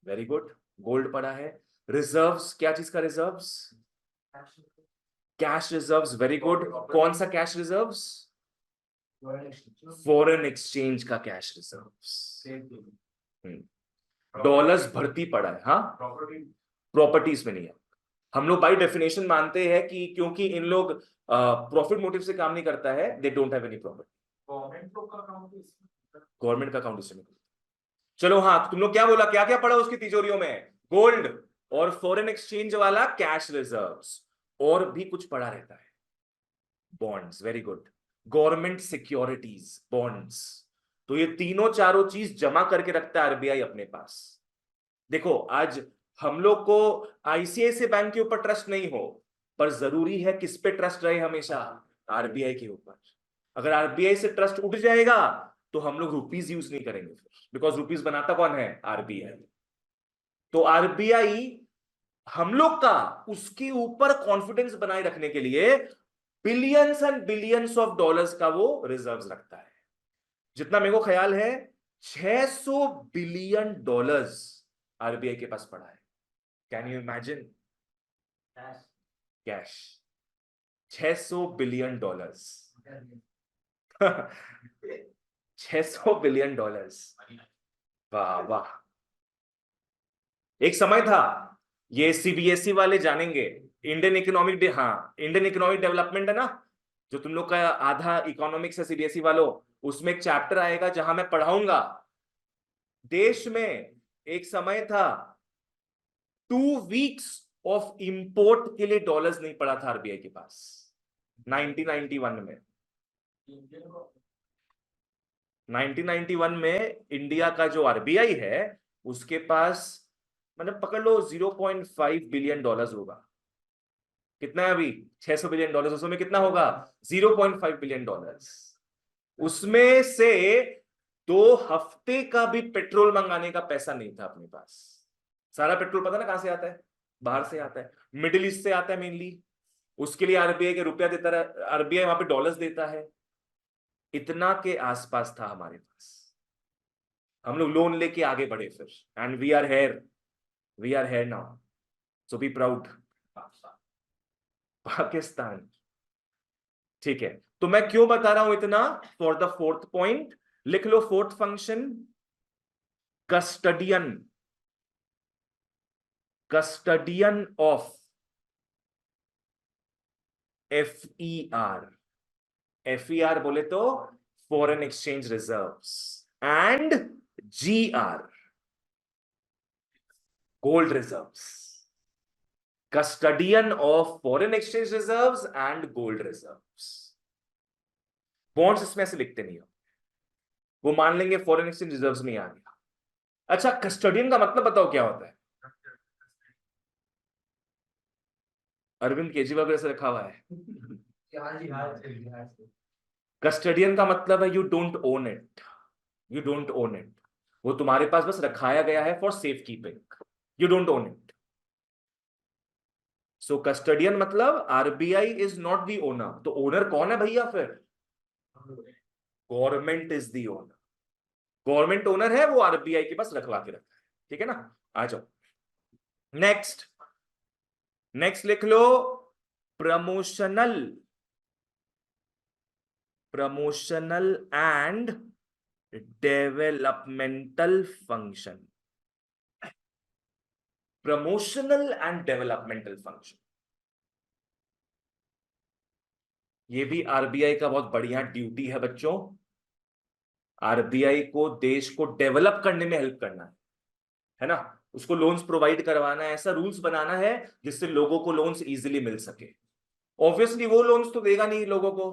वेरी गुड, गोल्ड पड़ा है। रिजर्व्स, क्या चीज का reserves? Cash reserves, very good. कौन सा कैश रिजर्व्स? फॉरेन एक्सचेंज का कैश रिजर्व्स। डॉलर्स भर्ती पड़ा है, हाँ, प्रॉपर्टीज में नहीं है। हम लोग बाय डेफिनेशन मानते हैं कि क्योंकि इन लोग प्रॉफिट मोटिव से काम नहीं करता है, they don't have any property. Government का अकाउंट इसमें। चलो हाँ, तो तुम लोग क्या बोला, क्या क्या पड़ा उसकी तिजोरियों में? गोल्ड और फॉरेन एक्सचेंज वाला कैश रिजर्व्स, और भी कुछ पड़ा रहता है, bonds, very good, government securities, bonds. तो ये तीनों चारों चीज जमा करके रखता है आरबीआई अपने पास। देखो, आज हम लोग को आईसीआईसीआई बैंक के ऊपर ट्रस्ट नहीं हो, पर जरूरी है किस पे ट्रस्ट रहे हमेशा, आरबीआई के ऊपर। अगर आरबीआई से ट्रस्ट उठ जाएगा तो हम लोग रुपीज यूज नहीं करेंगे, बिकॉज रुपीज बनाता कौन है, आरबीआई। तो आरबीआई हम लोग का उसके ऊपर कॉन्फिडेंस बनाए रखने के लिए billions and billions of dollars का वो रिजर्व्स रखता है। जितना मेरे को ख्याल है 600 बिलियन डॉलर्स आरबीआई के पास पड़ा है। Can you imagine? Cash 600 billion dollars 600 billion dollars, वाह वाह। एक समय था, ये सीबीएसई वाले जानेंगे, इंडियन इकोनॉमिक, हाँ, इंडियन इकोनॉमिक डेवलपमेंट है ना, जो तुम लोग का आधा इकोनॉमिक्स है सीबीएसई वालों, उसमें एक चैप्टर आएगा जहां मैं पढ़ाऊंगा। देश में एक समय था 2 वीक्स ऑफ इंपोर्ट के लिए डॉलर्स नहीं पड़ा था आरबीआई के पास, 1991 में। 1991 में इंडिया का जो आरबीआई है उसके पास, मतलब पकड़ लो 0.5 बिलियन डॉलर्स होगा। कितना है अभी? 600 बिलियन डॉलर्स, उसमें कितना होगा? 0.5 बिलियन डॉलर्स। उसमें से 2 हफ्ते का भी पेट्रोल मंगाने का पैसा नहीं था अपने पास। सारा पेट्रोल पता ना कहां से आता है? बाहर से आता है, मिडिल ईस्ट से आता है मेनली। उसके लिए आरबीआई के रुपया देता है, आरबीआई वहां पे डॉलर्स देता है। इतना के आसपास था हमारे पास। हम लोग लोन लेके आगे बढ़े फिर, and we are here now, so be proud. Pakistan, ठीक है। तो मैं क्यों बता रहा हूं इतना? फॉर द फोर्थ पॉइंट, लिख लो fourth function, custodian, custodian of FER। FER बोले तो foreign exchange reserves, and GR, gold reserves. Custodian of foreign exchange reserves and gold reserves. Bonds इसमें ऐसे लिखते नहीं हो, वो मान लेंगे फॉरेन एक्सचेंज रिजर्व्स में आ गया। अच्छा, कस्टडियन का मतलब बताओ क्या होता है? अरविंद केजरीवाल को ऐसे रखा हुआ है। कस्टडियन का मतलब है you don't own it, you don't own it, वो तुम्हारे पास बस रखाया गया है for safe keeping, you don't own it. So custodian मतलब RBI is not the owner. तो ओनर कौन है भैया फिर? Government is the owner. Government owner है, वो आरबीआई के पास रखवा के रखा है। ठीक है ना? आ जाओ नेक्स्ट। नेक्स्ट लिख लो, promotional promotional and developmental function, promotional and developmental function, ये भी आरबीआई का बहुत बढ़िया ड्यूटी है बच्चों। आरबीआई को देश को डेवलप करने में हेल्प करना है ना, उसको लोन्स प्रोवाइड करवाना है, ऐसा रूल्स बनाना है जिससे लोगों को लोन्स इजीली मिल सके। ऑब्वियसली वो लोन्स तो देगा नहीं लोगों को,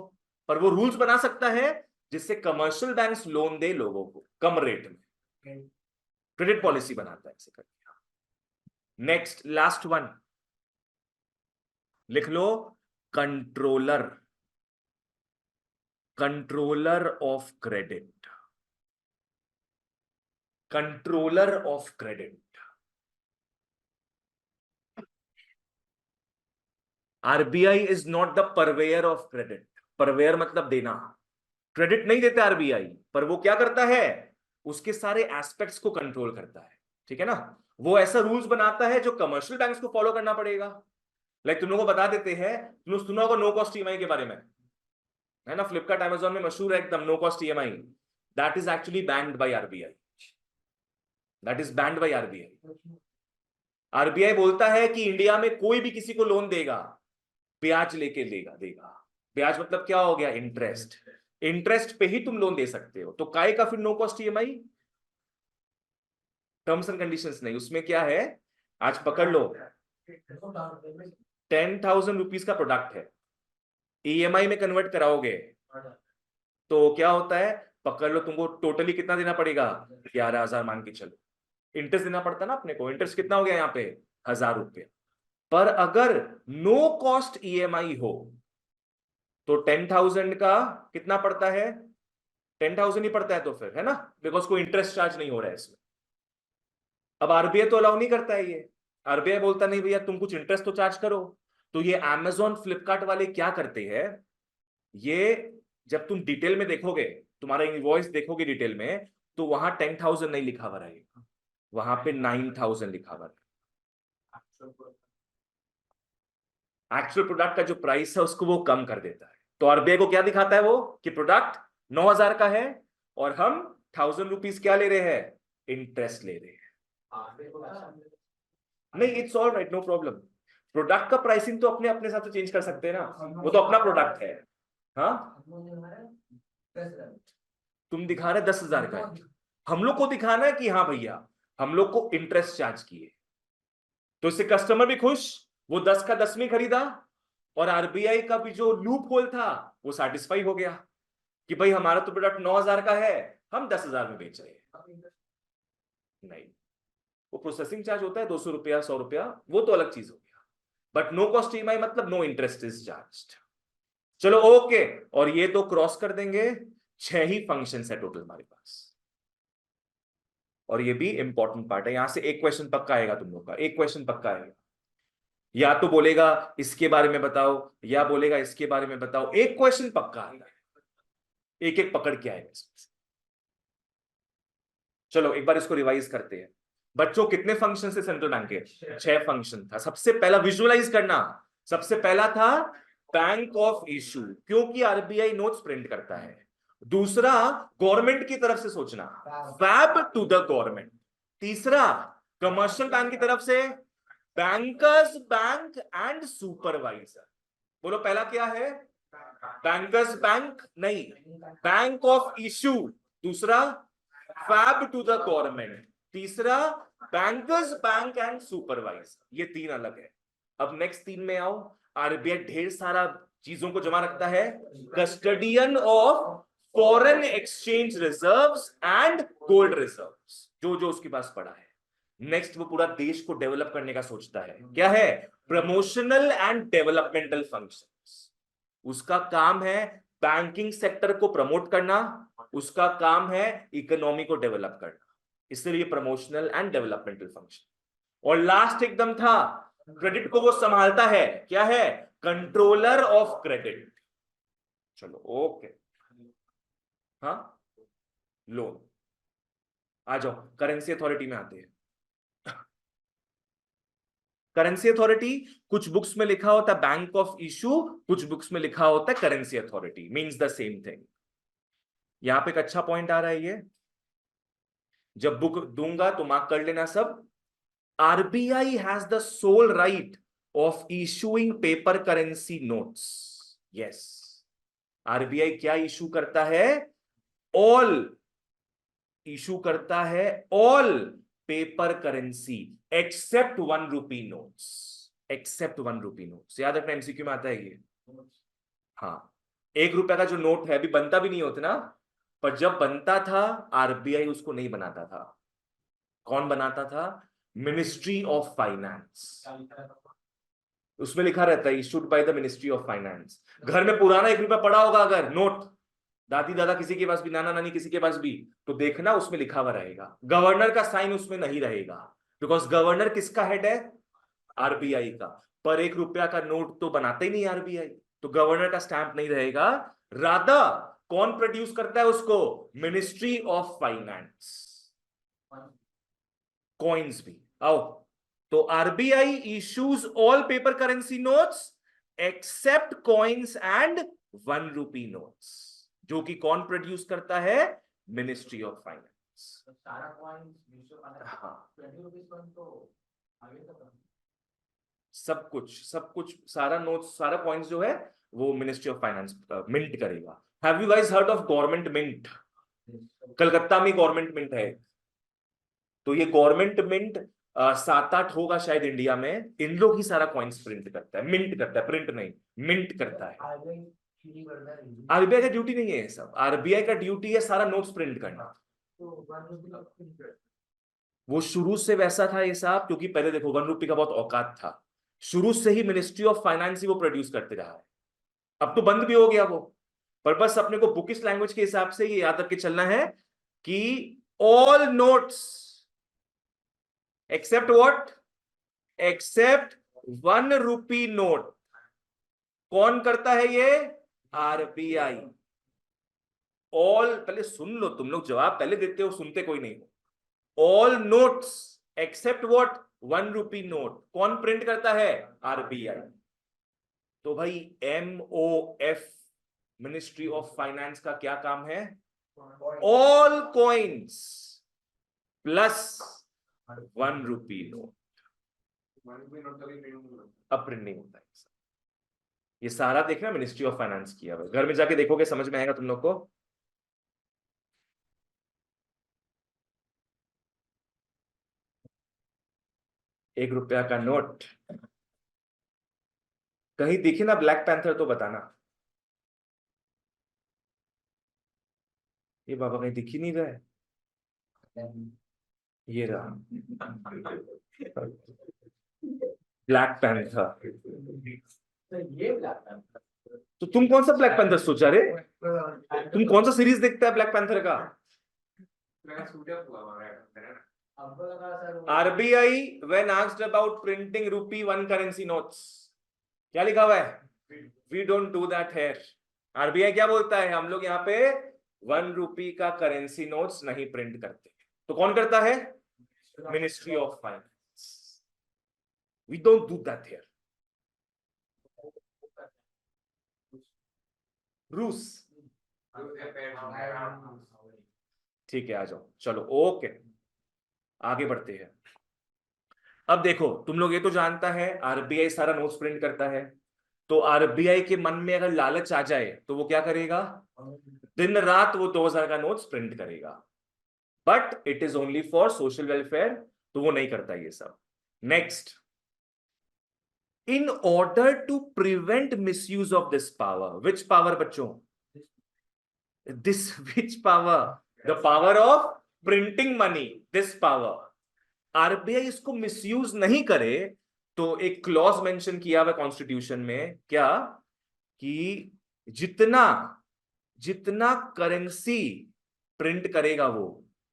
पर वो रूल्स बना सकता है जिससे कमर्शियल बैंक्स लोन दे लोगों को कम रेट में, क्रेडिट पॉलिसी बनाता है ऐसे करके। नेक्स्ट लास्ट वन लिख लो, controller, controller of credit, controller of credit. RBI is not the purveyor of credit, purveyor मतलब देना, क्रेडिट नहीं देता आरबीआई, पर वो क्या करता है, उसके सारे एस्पेक्ट्स को कंट्रोल करता है, ठीक है ना। वो ऐसा रूल्स बनाता है जो कमर्शियल बैंक्स को फॉलो करना पड़ेगा। लाइक तुम लोगों को बता देते हैं, तुमने सुना होगा नो कॉस्ट ईएमआई के बारे में, है ना, फ्लिपकार्ट अमेजॉन में मशहूर है एकदम no cost EMI, that is actually banned by RBI, that is banned by RBI. RBI बोलता है कि इंडिया में कोई भी किसी को लोन देगा, ब्याज लेके देगा, देगा ब्याज मतलब क्या हो गया, इंटरेस्ट, इंटरेस्ट पे ही तुम लोन दे सकते हो। तो काय का फिर no cost EMI, terms and conditions नहीं, उसमें क्या है, आज पकड़ लो 10,000 रुपीज का प्रोडक्ट है, ईएमआई में कन्वर्ट कराओगे तो क्या होता है, पकड़ लो तुमको टोटली कितना देना पड़ेगा, 11,000 मान के चलो, इंटरेस्ट देना पड़ता ना अपने को, इंटरेस्ट कितना हो गया यहाँ पे, 1,000 रुपये। पर अगर नो कॉस्ट ईएमआई हो तो 10,000 का कितना पड़ता है, 10,000 ही पड़ता है तो फिर, है ना, बिकॉज कोई इंटरेस्ट चार्ज नहीं हो रहा है इसमें। अब आरबीआई तो अलाउ नहीं करता है ये, आरबीआई बोलता नहीं भैया तुम कुछ इंटरेस्ट तो चार्ज करो। तो ये अमेजोन फ्लिपकार्ट वाले क्या करते हैं, ये जब तुम डिटेल में देखोगे, तुम्हारा इनवॉइस देखोगे डिटेल में, तो वहां 10,000 नहीं लिखा हुआ रहेगा, वहां पे 9,000 लिखा हुआ रहेगा। एक्चुअल प्रोडक्ट का जो प्राइस है उसको वो कम कर देता है। तो आरबीआई को क्या दिखाता है वो, कि प्रोडक्ट 9,000 का है और हम 1,000 रुपीज क्या ले रहे हैं, इंटरेस्ट ले रहे हैं। नहीं, it's all right, no problem. Product का प्राइसिंग तो अपने अपने हिसाब से चेंज कर सकते हैं ना, वो तो अपना प्रोडक्ट है। हाँ, तुम दिखा रहे 10,000 का है, हम लोग को दिखाना है कि हाँ भैया हम लोग को इंटरेस्ट चार्ज किए, तो इससे कस्टमर भी खुश, वो 10 का 10 में खरीदा, और आरबीआई का भी जो लूप होल था वो सेटिस्फाई हो गया कि भाई हमारा तो प्रोडक्ट 9,000 का है, हम 10,000 में बेच रहे हैं। नहीं, वो प्रोसेसिंग चार्ज होता है 200 रुपया 100 रुपया, वो तो अलग चीज हो गया, बट नो कॉस्ट ईएमआई मतलब नो इंटरेस्ट इज चार्ज्ड। चलो ओके, और ये तो क्रॉस कर देंगे, 6 ही फंक्शन है टोटल हमारे पास, और ये भी इंपॉर्टेंट पार्ट है, यहां से एक क्वेश्चन पक्का आएगा तुम लोग का, एक क्वेश्चन पक्का आएगा, या तो बोलेगा इसके बारे में बताओ या बोलेगा इसके बारे में बताओ, एक क्वेश्चन पक्का आएगा, एक एक पकड़ के आएगा इसमें से। चलो एक बार इसको रिवाइज करते हैं बच्चों, कितने फंक्शन से सेंट्रल बैंक के, 6 फंक्शन था। सबसे पहला विजुअलाइज करना, सबसे पहला था बैंक ऑफ इशू, क्योंकि आरबीआई नोट्स प्रिंट करता है। दूसरा, गवर्नमेंट की तरफ से सोचना, फैब टू द गवर्नमेंट। तीसरा, कमर्शियल बैंक की तरफ से, बैंकर्स बैंक एंड सुपरवाइजर। बोलो पहला क्या है, बैंकर्स बैंक नहीं, बैंक ऑफ इशू। दूसरा, फैब टू द गवर्नमेंट। तीसरा, बैंकर्स बैंक एंड सुपरवाइजर। ये 3 अलग है। अब नेक्स्ट 3 में आओ, आरबीआई ढेर सारा चीजों को जमा रखता है, custodian of foreign exchange reserves and gold reserves, जो जो उसके पास पड़ा है। नेक्स्ट, वो पूरा देश को डेवलप करने का सोचता है, क्या है, प्रमोशनल एंड डेवलपमेंटल फंक्शंस। उसका काम है बैंकिंग सेक्टर को प्रमोट करना, उसका काम है इकोनॉमी को डेवलप करना, इसलिए प्रमोशनल एंड डेवलपमेंटल फंक्शन। और लास्ट एकदम था, क्रेडिट को वो संभालता है, क्या है, कंट्रोलर ऑफ क्रेडिट। चलो ओके, हाँ, लोन। आ जाओ करेंसी अथॉरिटी में आते हैं। करेंसी अथॉरिटी, कुछ बुक्स में लिखा होता है बैंक ऑफ इशू, कुछ बुक्स में लिखा होता है currency authority, means the same thing. यहां पे एक अच्छा पॉइंट आ रहा है, ये जब बुक दूंगा तो मार्क कर लेना सब। RBI has the sole right of issuing paper currency notes. Yes, RBI क्या इशू करता है? ऑल इशू करता है all paper currency except 1 rupee notes, except 1 rupee notes. याद रखना, एमसीक्यू में आता है ये। हाँ, 1 रुपए का जो नोट है अभी बनता भी नहीं होता ना, पर जब बनता था आरबीआई उसको नहीं बनाता था। कौन बनाता था? Ministry of finance. उसमें लिखा रहता है issued by the ministry of finance. घर में पुराना 1 रुपया पड़ा होगा अगर नोट, दादी दादा किसी के पास भी, नाना नानी किसी के पास भी, तो देखना उसमें लिखा हुआ रहेगा। गवर्नर का साइन उसमें नहीं रहेगा, बिकॉज गवर्नर किसका हेड है? आरबीआई का। पर 1 रुपया का नोट तो बनाते ही नहीं आरबीआई, तो गवर्नर का स्टैंप नहीं रहेगा। राधा कौन प्रोड्यूस करता है उसको? Ministry of finance. कॉइन्स भी आओ, तो RBI issues all paper currency notes except coins and 1 rupee notes, जो कि कौन प्रोड्यूस करता है? Ministry of finance. सारा कॉइन्स हाँ, 20 रुपीस कॉइन तो आगे तक सब कुछ सारा नोट्स, सारा कॉइन्स जो है वो मिनिस्ट्री ऑफ फाइनेंस मिंट करेगा। Have you guys heard of government mint? Calcutta में गवर्नमेंट मिंट है, तो ये गवर्नमेंट मिंट 7-8 होगा शायद इंडिया में। इन लोग ही सारा कॉइन्स प्रिंट करता है, मिंट करता है, प्रिंट नहीं मिंट करता है। आरबीआई का ड्यूटी नहीं है ये सब, आरबीआई का ड्यूटी है सारा नोट्स प्रिंट करना। वो शुरू से वैसा था ये साहब, क्योंकि पहले देखो 1 रुपये का बहुत औकात था, शुरू से ही मिनिस्ट्री ऑफ फाइनेंस ही वो प्रोड्यूस करते रहा है। अब तो बंद भी हो गया वो, पर बस अपने को बुकिश लैंग्वेज के हिसाब से ये याद रख के चलना है कि all notes except what? Except 1 rupee note. कौन करता है ये? आरबीआई। ऑल, पहले सुन लो, तुम लोग जवाब पहले देते हो, सुनते कोई नहीं हो। All notes except what? 1 rupee note. कौन प्रिंट करता है? आरबीआई। तो भाई MOF मिनिस्ट्री ऑफ फाइनेंस का क्या काम है? All coins plus 1 rupee note. अब प्रिंट नहीं होता है ये सारा, देखना मिनिस्ट्री ऑफ फाइनेंस किया हुआ। घर में जाके देखोगे, समझ में आएगा तुम लोग को। ₹1 का नोट कहीं दिखे ना ब्लैक पैंथर तो बताना। ये बाबा कहीं दिख ही नहीं रहा है। ये रहा ब्लैक पैंथर। तो ये ब्लैक पैंथर, तो तुम कौन सा ब्लैक पैंथर सोचा रे? तुम कौन सा सीरीज देखता है ब्लैक पैंथर का? RBI when asked about printing ₹1 currency notes, क्या लिखा हुआ है? We don't do that here. RBI क्या बोलता है? हम लोग यहाँ पे 1 रुपी का करेंसी नोट्स नहीं प्रिंट करते। तो कौन करता है? Ministry of finance. We don't do that here. रूस, ठीक है, आ जाओ, चलो ओके, आगे बढ़ते हैं। अब देखो, तुम लोग ये तो जानता है आरबीआई सारा नोट्स प्रिंट करता है, तो आरबीआई के मन में अगर लालच आ जाए तो वो क्या करेगा? दिन रात वो 2000 का नोट्स प्रिंट करेगा, but it is only for social welfare, तो वो नहीं करता ये सब। Next, in order to prevent misuse of this power, which power बच्चों? This which power? The power of printing money, this power. RBI इसको misuse नहीं करे, तो एक क्लॉज मेंशन किया हुआ कॉन्स्टिट्यूशन में, क्या? कि जितना जितना करेंसी प्रिंट करेगा वो,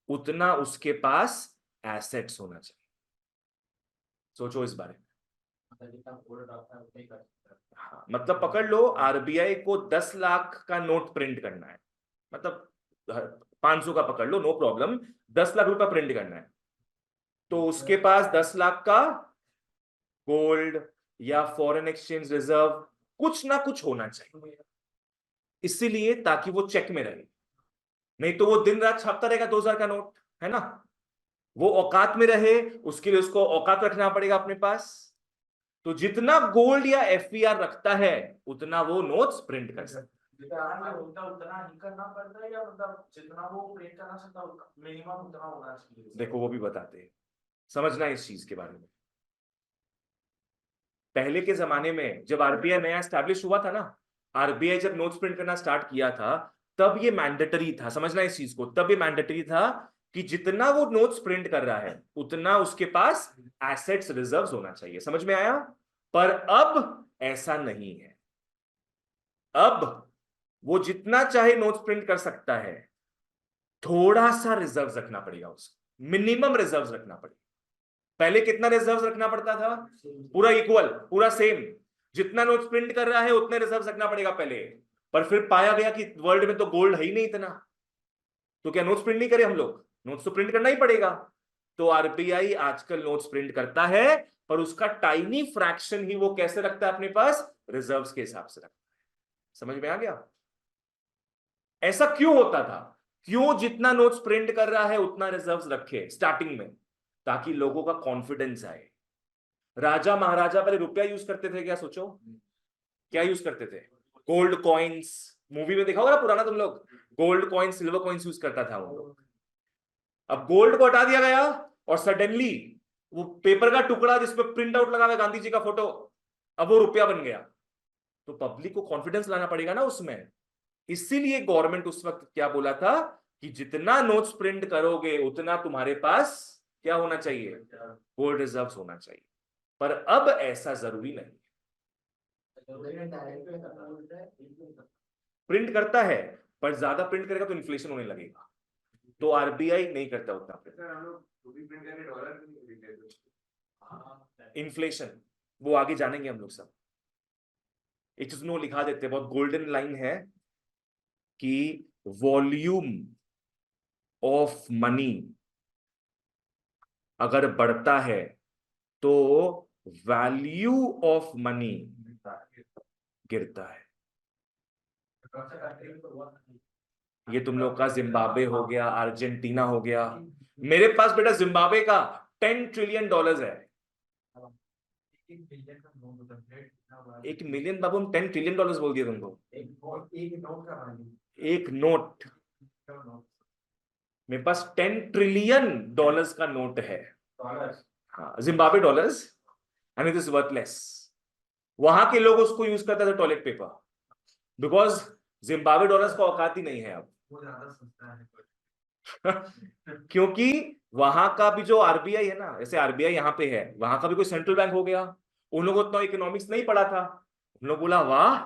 उतना उसके पास एसेट्स होना चाहिए। सोचो इस बारे में। हाँ, मतलब पकड़ लो, आरबीआई को 10 लाख का नोट प्रिंट करना है, मतलब 500 का पकड़ लो, नो प्रॉब्लम, 10 लाख रुपया प्रिंट करना है, तो उसके पास 10 लाख का गोल्ड या फॉरेन एक्सचेंज रिजर्व, कुछ ना कुछ होना चाहिए, इसीलिए ताकि वो चेक में रहे। नहीं तो वो दिन रात छापता रहेगा 2000 का नोट, है ना। वो औकात में रहे, उसके लिए उसको औकात रखना पड़ेगा अपने पास। तो जितना गोल्ड या एफईआर रखता है उतना वो नोट्स प्रिंट कर सकता है। जितना होता है उतना ही करना पड़ता है, या मतलब जितना वो प्रिंट करना चाहता है मिनिमम उतना होना चाहिए? देखो वो भी बताते हैं, समझना इस चीज के बारे में। पहले के जमाने में जब आरबीआई नया एस्टैब्लिश हुआ था ना, आरबीआई जब नोट्स प्रिंट करना स्टार्ट किया था, तब ये मैंडेटरी था, समझना इस चीज को, तब ये मैंडेटरी था कि जितना वो नोट्स प्रिंट कर रहा है उतना उसके पास एसेट्स रिजर्व्स होना चाहिए। समझ में आया? पर अब ऐसा नहीं है। अब वो जितना चाहे नोट्स प्रिंट कर सकता है, थोड़ा सा रिजर्व रखना पड़ेगा उसको, मिनिमम रिजर्व रखना पड़ेगा। पहले कितना रिजर्व रखना पड़ता था? पूरा इक्वल, पूरा सेम, जितना नोट्स प्रिंट कर रहा है उतने रिजर्व रखना पड़ेगा पहले। पर फिर पाया गया कि वर्ल्ड में तो गोल्ड है ही नहीं इतना, तो क्या नोट्स प्रिंट नहीं करे हम लोग? नोट्स तो प्रिंट करना ही पड़ेगा। तो आरबीआई आजकल नोट्स प्रिंट करता है, पर उसका टाइनी फ्रैक्शन ही वो कैसे रखता है अपने पास? रिजर्व्स के हिसाब से रखता है। समझ में आ गया? ऐसा क्यों होता था? क्यों जितना नोट्स प्रिंट कर रहा है उतना रिजर्व्स रखे स्टार्टिंग में? ताकि लोगों का कॉन्फिडेंस आए। राजा महाराजा पहले रुपया यूज करते थे क्या? सोचो, क्या यूज करते थे? Gold coins. मूवी में देखा होगा ना पुराना तुम लोग, gold coins, silver coins use करता था वो लोग। अब गोल्ड को हटा दिया गया और सडनली वो पेपर का टुकड़ा जिसपे प्रिंट आउट लगा हुआ है गांधी जी का फोटो, अब वो रुपया बन गया। तो पब्लिक को कॉन्फिडेंस लाना पड़ेगा ना उसमें। इसीलिए गवर्नमेंट उस वक्त क्या बोला था कि जितना नोट्स प्रिंट करोगे उतना तुम्हारे पास क्या होना चाहिए? गोल्ड रिजर्व्स होना चाहिए। पर अब ऐसा जरूरी नहीं। प्रिंट करता है, पर ज्यादा प्रिंट करेगा तो इन्फ्लेशन होने लगेगा, तो आरबीआई नहीं करता उतना इन्फ्लेशन। वो आगे जानेंगे हम लोग सब। एक चीज नो लिखा देते हैं, बहुत गोल्डन लाइन है कि वॉल्यूम ऑफ मनी अगर बढ़ता है तो वैल्यू ऑफ मनी गिरता है। ये तुम लोग का जिम्बाब्वे हो गया, अर्जेंटीना हो गया। मेरे पास बेटा जिम्बाब्वे का $10 ट्रिलियन है। 1 मिलियन बाबू, हम $10 ट्रिलियन बोल दिया तुमको। एक नोट, मेरे पास $10 ट्रिलियन का नोट है। हाँ, Zimbabwe dollars, and it is worthless. वहां के लोग उसको यूज करते थे toilet paper, because Zimbabwe dollars का औकात ही नहीं है अब। क्योंकि वहां का भी जो आरबीआई है ना, जैसे आरबीआई यहाँ पे है, वहां का भी कोई सेंट्रल बैंक हो गया, उन लोगों को उतना इकोनॉमिक्स नहीं पढ़ा था। उन लोग बोला वाह,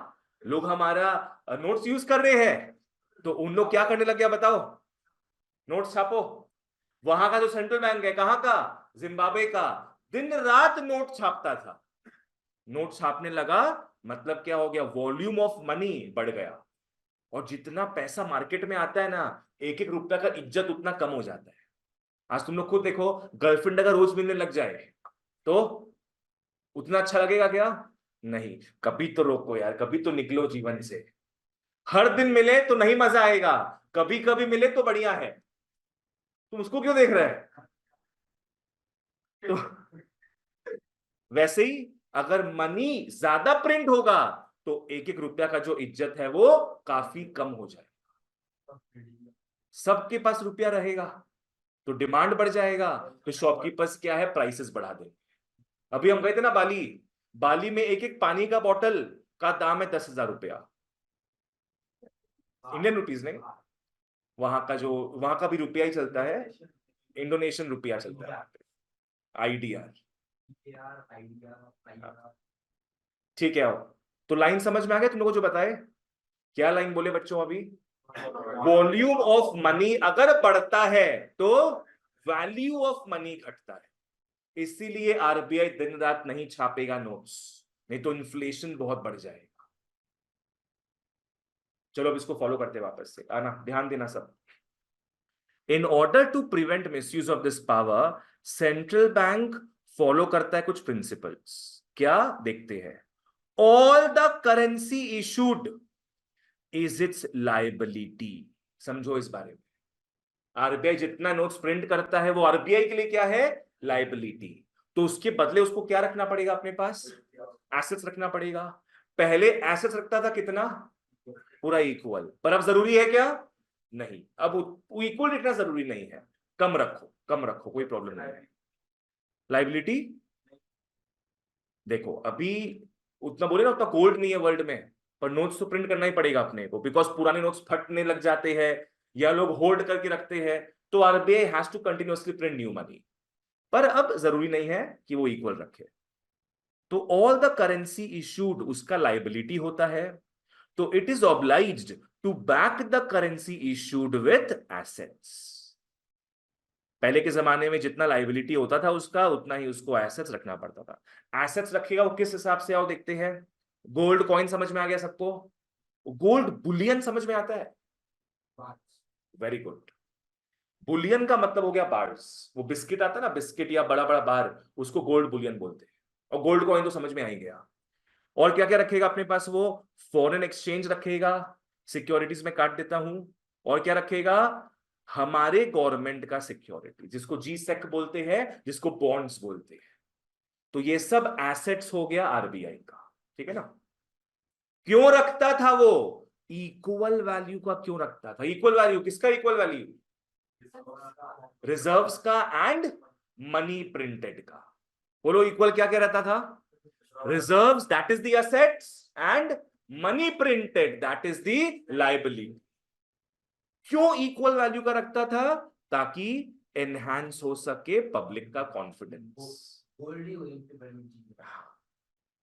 लोग हमारा नोट्स यूज कर रहे हैं, तो उन लोग क्या करने लग गया बताओ? नोट्स छापो। वहां का जो सेंट्रल बैंक है, कहां का? जिम्बाब्वे का, दिन रात नोट छापता था। नोट छापने लगा, मतलब क्या हो गया? वॉल्यूम ऑफ मनी बढ़ गया। और जितना पैसा मार्केट में आता है ना, एक एक रुपया का इज्जत उतना कम हो जाता है। आज तुम लोग खुद देखो, गर्लफ्रेंड अगर रोज मिलने लग जाए तो उतना अच्छा लगेगा क्या? नहीं। कभी तो रोको यार, कभी तो निकलो जीवन से। हर दिन मिले तो नहीं मजा आएगा, कभी कभी मिले तो बढ़िया है। तुम उसको क्यों देख रहे हैं? तो वैसे ही अगर मनी ज्यादा प्रिंट होगा तो एक एक रुपया का जो इज्जत है वो काफी कम हो जाएगा। सबके पास रुपया रहेगा तो डिमांड बढ़ जाएगा, तो शॉपकीपर्स क्या है, प्राइसेस बढ़ा देंगे। अभी हम गए थे ना बाली, बाली में एक एक पानी का बोतल का दाम है 10,000 रुपया, इंडियन रुपीज नहीं। वहां का जो, वहां का भी रुपया ही चलता है, इंडोनेशियन रुपया चलता है, आईडीआर। ठीक है। तो लाइन समझ में आ गया तुम लोगों को जो बताए? क्या लाइन बोले बच्चों अभी? वॉल्यूम ऑफ मनी अगर बढ़ता है तो वैल्यू ऑफ मनी घटता है। इसीलिए आरबीआई दिन रात नहीं छापेगा नोट्स, नहीं तो इन्फ्लेशन बहुत बढ़ जाएगा। चलो अब इसको फॉलो करते वापस से, आना ध्यान देना सब। In order to prevent misuse of this power, central bank follow करता है कुछ प्रिंसिपल्स। क्या देखते हैं? All the currency issued is it's liability. समझो इस बारे में। आरबीआई जितना नोट्स प्रिंट करता है वो आरबीआई के लिए क्या है? लाइबिलिटी। तो उसके बदले उसको क्या रखना पड़ेगा अपने पास? एसेट्स रखना पड़ेगा। पहले एसेट्स रखता था कितना? पूरा इक्वल। पर अब जरूरी है क्या? नहीं, अब इक्वल रखना जरूरी नहीं है। कम रखो, कम रखो, कोई प्रॉब्लम नहीं है। लाइबिलिटी देखो, अभी उतना बोले ना, उतना गोल्ड नहीं है वर्ल्ड में, पर नोट्स तो प्रिंट करना ही पड़ेगा अपने को, बिकॉज पुराने नोट्स फटने लग जाते हैं या लोग होल्ड करके रखते हैं, तो RBI has to continuously print new money. पर अब जरूरी नहीं है कि वो इक्वल रखे। तो ऑल द करेंसी इशूड उसका लाइबिलिटी होता है, तो it is obliged to back the currency issued with assets. पहले के जमाने में जितना लाइबिलिटी होता था उसका, उतना ही उसको एसेट्स रखना पड़ता था। एसेट्स रखेगा वो किस हिसाब से, आओ देखते हैं। गोल्ड कॉइन समझ में आ गया सबको? गोल्ड बुलियन समझ में आता है? Very good. बुलियन का मतलब हो गया बार्स। वो बिस्किट आता है ना, बिस्किट या बड़ा बड़ा बार, उसको गोल्ड बुलियन बोलते हैं। और गोल्ड कॉइन तो समझ में आ ही गया। और क्या क्या रखेगा अपने पास वो? फॉरेन एक्सचेंज रखेगा, सिक्योरिटीज में काट देता हूं। और क्या रखेगा? हमारे गवर्नमेंट का सिक्योरिटी, जिसको जी सेक बोलते हैं, जिसको बॉन्ड्स बोलते हैं। तो ये सब एसेट्स हो गया आरबीआई का, ठीक है ना। क्यों रखता था वो? इक्वल वैल्यू का क्यों रखता था? इक्वल वैल्यू किसका? इक्वल वैल्यू रिजर्व्स का एंड मनी प्रिंटेड का। बोलो इक्वल क्या क्या रहता था? Reserves, that is the assets, and money printed, that is the liability. क्यों इक्वल वैल्यू का रखता था? ताकि एनहांस हो सके पब्लिक का कॉन्फिडेंस।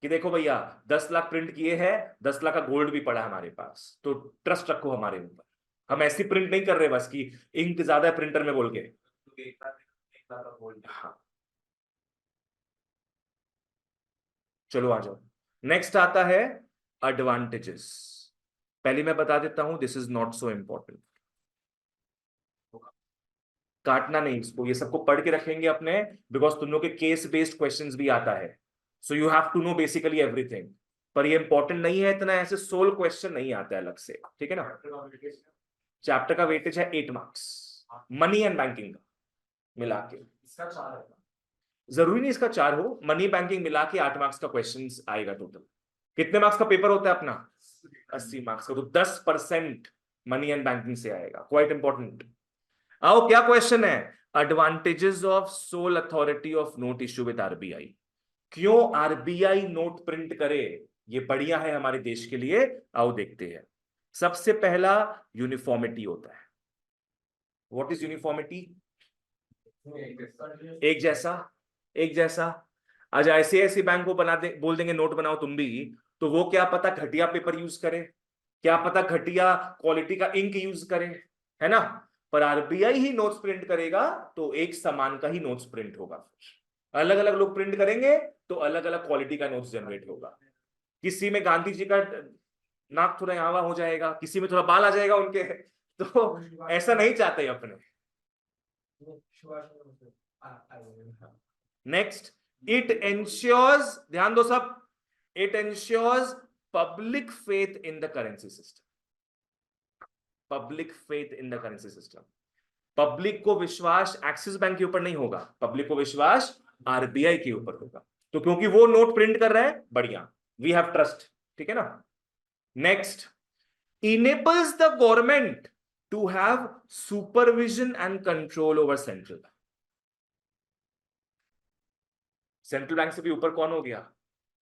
कि देखो भैया 10 लाख प्रिंट किए हैं, 10 लाख का गोल्ड भी पड़ा है हमारे पास, तो ट्रस्ट रखो हमारे ऊपर। हम ऐसी प्रिंट नहीं कर रहे बस कि इंक ज्यादा है प्रिंटर में बोल के। हाँ, चलो आ जाओ। नेक्स्ट आता है एडवांटेजेस। पहले मैं बता देता हूं, this is not so important. काटना नहीं इसको, ये सबको पढ़ के रखेंगे अपने, बिकॉज तुम लोग के केस बेस्ड क्वेश्चंस भी आता है। So you have to know basically everything. पर ये इंपॉर्टेंट नहीं है इतना, ऐसे 16 क्वेश्चन नहीं आता है अलग से, ठीक है ना। चैप्टर का वेटेज है 8 मार्क्स, मनी एंड बैंकिंग का मिला के। जरूरी नहीं इसका 4 हो, मनी बैंकिंग मिला के 8 मार्क्स का क्वेश्चन आएगा टोटल। कितने मार्क्स का पेपर होता है अपना? 80 मार्क्स का, तो 10% मनी एंड बैंकिंग से आएगा, क्वाइट इंपॉर्टेंट। आओ क्या क्वेश्चन है? Advantages of soul authority of note issue with RBI. क्यों आरबीआई नोट प्रिंट करे, ये बढ़िया है हमारे देश के लिए। आओ देखते हैं। सबसे पहला यूनिफॉर्मिटी होता है। What is uniformity? एक जैसा, एक जैसा। आज ऐसे ऐसे बैंक को बना दे, बोल देंगे नोट बनाओ तुम भी, तो वो क्या पता घटिया पेपर यूज करे, क्या पता घटिया क्वालिटी का इंक यूज करे, है ना। पर आरबीआई ही नोट्स प्रिंट करेगा तो एक समान का ही नोट्स प्रिंट होगा। अलग अलग लोग प्रिंट करेंगे तो अलग अलग क्वालिटी का नोट्स जनरेट होगा। किसी में गांधी जी का नाक थोड़ा यहाँ हो जाएगा, किसी में थोड़ा बाल आ जाएगा उनके, तो ऐसा नहीं चाहते अपने। नेक्स्ट, इट एंश्योर्स, ध्यान दो सब, it ensures public faith in the currency system. Public faith in the currency system. Public को विश्वास एक्सिस बैंक के ऊपर नहीं होगा, पब्लिक को विश्वास आरबीआई के ऊपर होगा। तो क्योंकि वो नोट प्रिंट कर रहा है, बढ़िया, वी हैव ट्रस्ट, ठीक है ना। Next, enables the government to have supervision and control over central bank. Central bank से भी ऊपर कौन हो गया?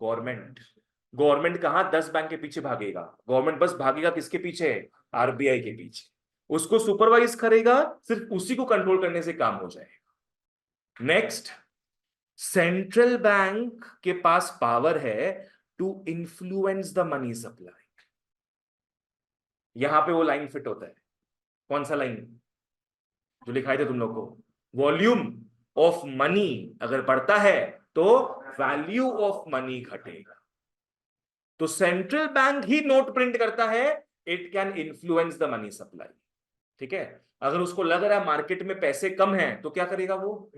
गवर्नमेंट। गवर्नमेंट कहां 10 बैंक के पीछे भागेगा, गवर्नमेंट बस भागेगा किसके पीछे? आरबीआई के पीछे। उसको सुपरवाइज करेगा, सिर्फ उसी को कंट्रोल करने से काम हो जाएगा। नेक्स्ट, सेंट्रल बैंक के पास पावर है to influence the money supply. यहां पे वो लाइन फिट होता है, कौन सा लाइन जो लिखाए थे तुम लोग को? वॉल्यूम ऑफ मनी अगर बढ़ता है तो वैल्यू ऑफ मनी घटेगा। तो सेंट्रल बैंक ही नोट प्रिंट करता है, it can influence the money supply, ठीक है, अगर उसको लग रहा है मार्केट में पैसे कम हैं तो क्या करेगा, वो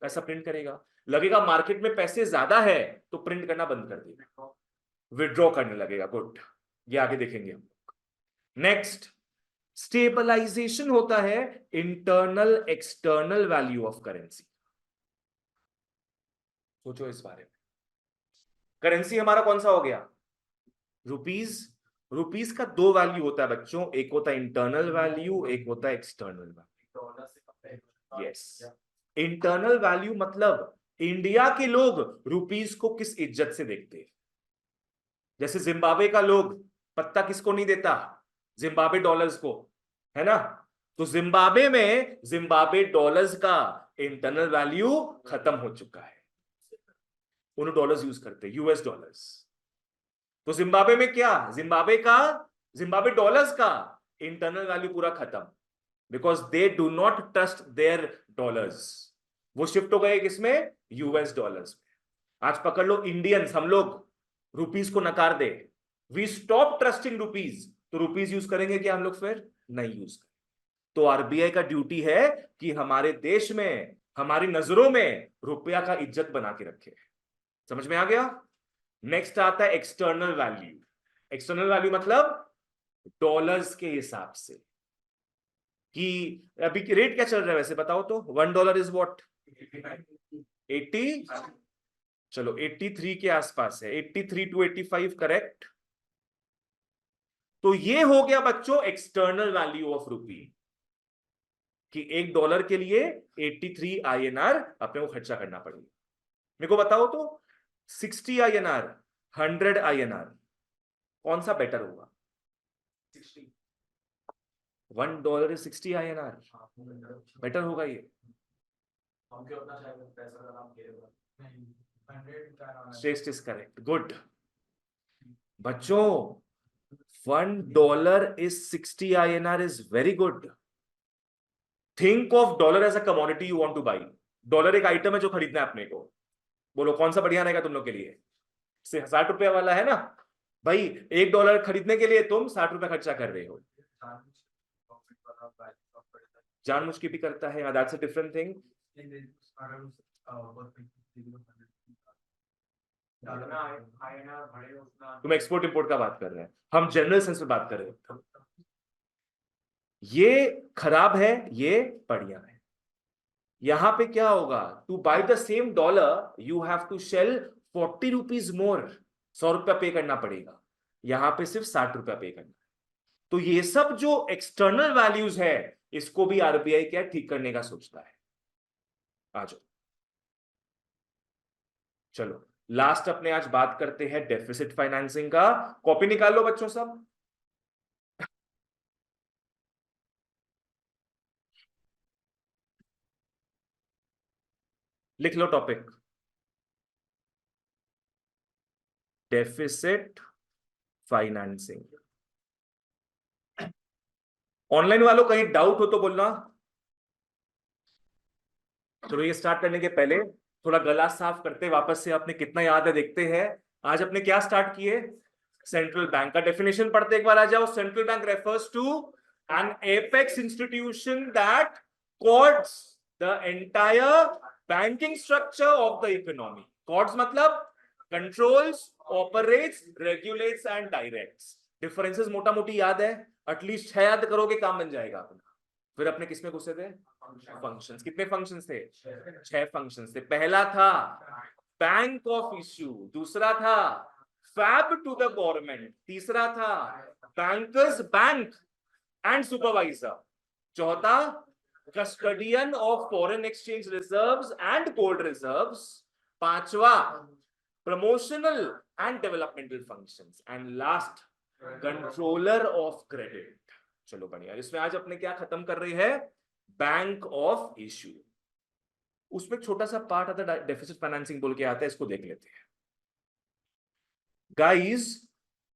पैसा प्रिंट करेगा। लगेगा मार्केट में पैसे ज्यादा है तो प्रिंट करना बंद कर देगा, विड्रॉ करने लगेगा। गुड, ये आगे देखेंगे हम। नेक्स्ट, स्टेबलाइजेशन होता है internal external value of currency. सोचो इस बारे में। करेंसी हमारा कौन सा हो गया, रुपीज। रुपीज का दो वैल्यू होता है बच्चों, एक होता है इंटरनल वैल्यू, एक होता है external value. Yes, internal value मतलब इंडिया के लोग रुपीज को किस इज्जत से देखते हैं। जैसे जिम्बाब्वे का लोग पत्ता किसको नहीं देता, जिम्बाब्वे डॉलर्स को, है ना। तो जिम्बाब्वे में जिम्बाब्वे डॉलर्स का इंटरनल वैल्यू खत्म हो चुका है, उन्होंने डॉलर्स यूज करते हैं, यूएस डॉलर्स। तो जिम्बाब्वे में क्या, जिम्बाब्वे डॉलर्स का इंटरनल वैल्यू पूरा खत्म, because they do not trust there dollars. वो शिफ्ट हो गए किसमें, यूएस डॉलर्स में। आज पकड़ लो इंडियंस, हम लोग रुपीज को नकार दे, वी स्टॉप ट्रस्टिंग रुपीज, तो रुपीज यूज करेंगे क्या हम लोग, फिर नहीं यूज करेंगे। तो आरबीआई का ड्यूटी है कि हमारे देश में, हमारी नजरों में रुपया का इज्जत बना के रखे। समझ में आ गया। नेक्स्ट आता है एक्सटर्नल वैल्यू। एक्सटर्नल वैल्यू मतलब डॉलर्स के हिसाब से, कि अभी रेट क्या चल रहा है वैसे बताओ तो। $1 इज व्हाट, 80, चलो 83 के आसपास है, 83 to 85, करेक्ट। तो ये हो गया बच्चों एक्सटर्नल वैल्यू ऑफ रुपी, कि $1 के लिए 83 INR अपने को खर्चा करना पड़ेगा। मेरे को बताओ तो 60 INR, 100 INR, कौन सा बेटर होगा। $1 is 60 INR, बेटर होगा ये। श्रेष्ठ इज करेक्ट, गुड बच्चों। $1 is 60 INR is very good. Think of dollar as a commodity you want to buy. Dollar एक आइटम है जो खरीदना है अपने को। बोलो कौन सा बढ़िया रहेगा तुम लोग के लिए, 60 रुपए वाला है ना भाई। $1 खरीदने के लिए तुम 60 रुपए खर्चा कर रहे हो। जानबूझ के भी करता है, दैट्स अ डिफरेंट थिंग। तुम एक्सपोर्ट इंपोर्ट का बात कर रहे हैं, हम जनरल सेंस में बात कर रहे हैं। ये खराब है, ये बढ़िया है। यहां पे क्या होगा, to buy the same dollar you have to shell 40 rupees more, 100 रुपया पे करना पड़ेगा, यहां पे सिर्फ 60 रुपया पे करना। तो ये सब जो एक्सटर्नल वैल्यूज है, इसको भी आरबीआई क्या ठीक करने का सोचता है। आ जाओ, चलो लास्ट अपने आज बात करते हैं डेफिसिट फाइनेंसिंग का। कॉपी निकाल लो बच्चों सब। लिख लो टॉपिक, डेफिसिट फाइनेंसिंग। ऑनलाइन वालों कहीं डाउट हो तो बोलना। चलो ये स्टार्ट करने के पहले थोड़ा गला साफ करते वापस से, आपने कितना याद है देखते हैं। आज अपने क्या स्टार्ट किए, सेंट्रल बैंक का डेफिनेशन पढ़ते एक बार आ जाओ। Central bank refers to an apex institution that coordinates the entire banking structure of the economy. Coordinates मतलब controls, operates, regulates and directs. Differences मोटा मोटी याद है, एटलीस्ट 6 याद करोगे काम बन जाएगा अपना। फिर अपने किसमें घुसे थे, फंक्शंस। कितने फंक्शंस थे, 6 फंक्शंस थे। पहला था बैंक ऑफ इश्यू, दूसरा था फैब टू द गवर्नमेंट, तीसरा था बैंकर्स बैंक एंड सुपरवाइजर, चौथा custodian of foreign exchange reserves and gold reserves, पांचवा promotional and developmental functions, and last controller of credit. चलो बढ़िया, इसमें आज अपने क्या खत्म कर रहे हैं, बैंक ऑफ इश्यू। उसमें छोटा सा पार्ट आता है डेफिसिट फाइनेंसिंग बोल के आता है, इसको देख लेते हैं गाइस।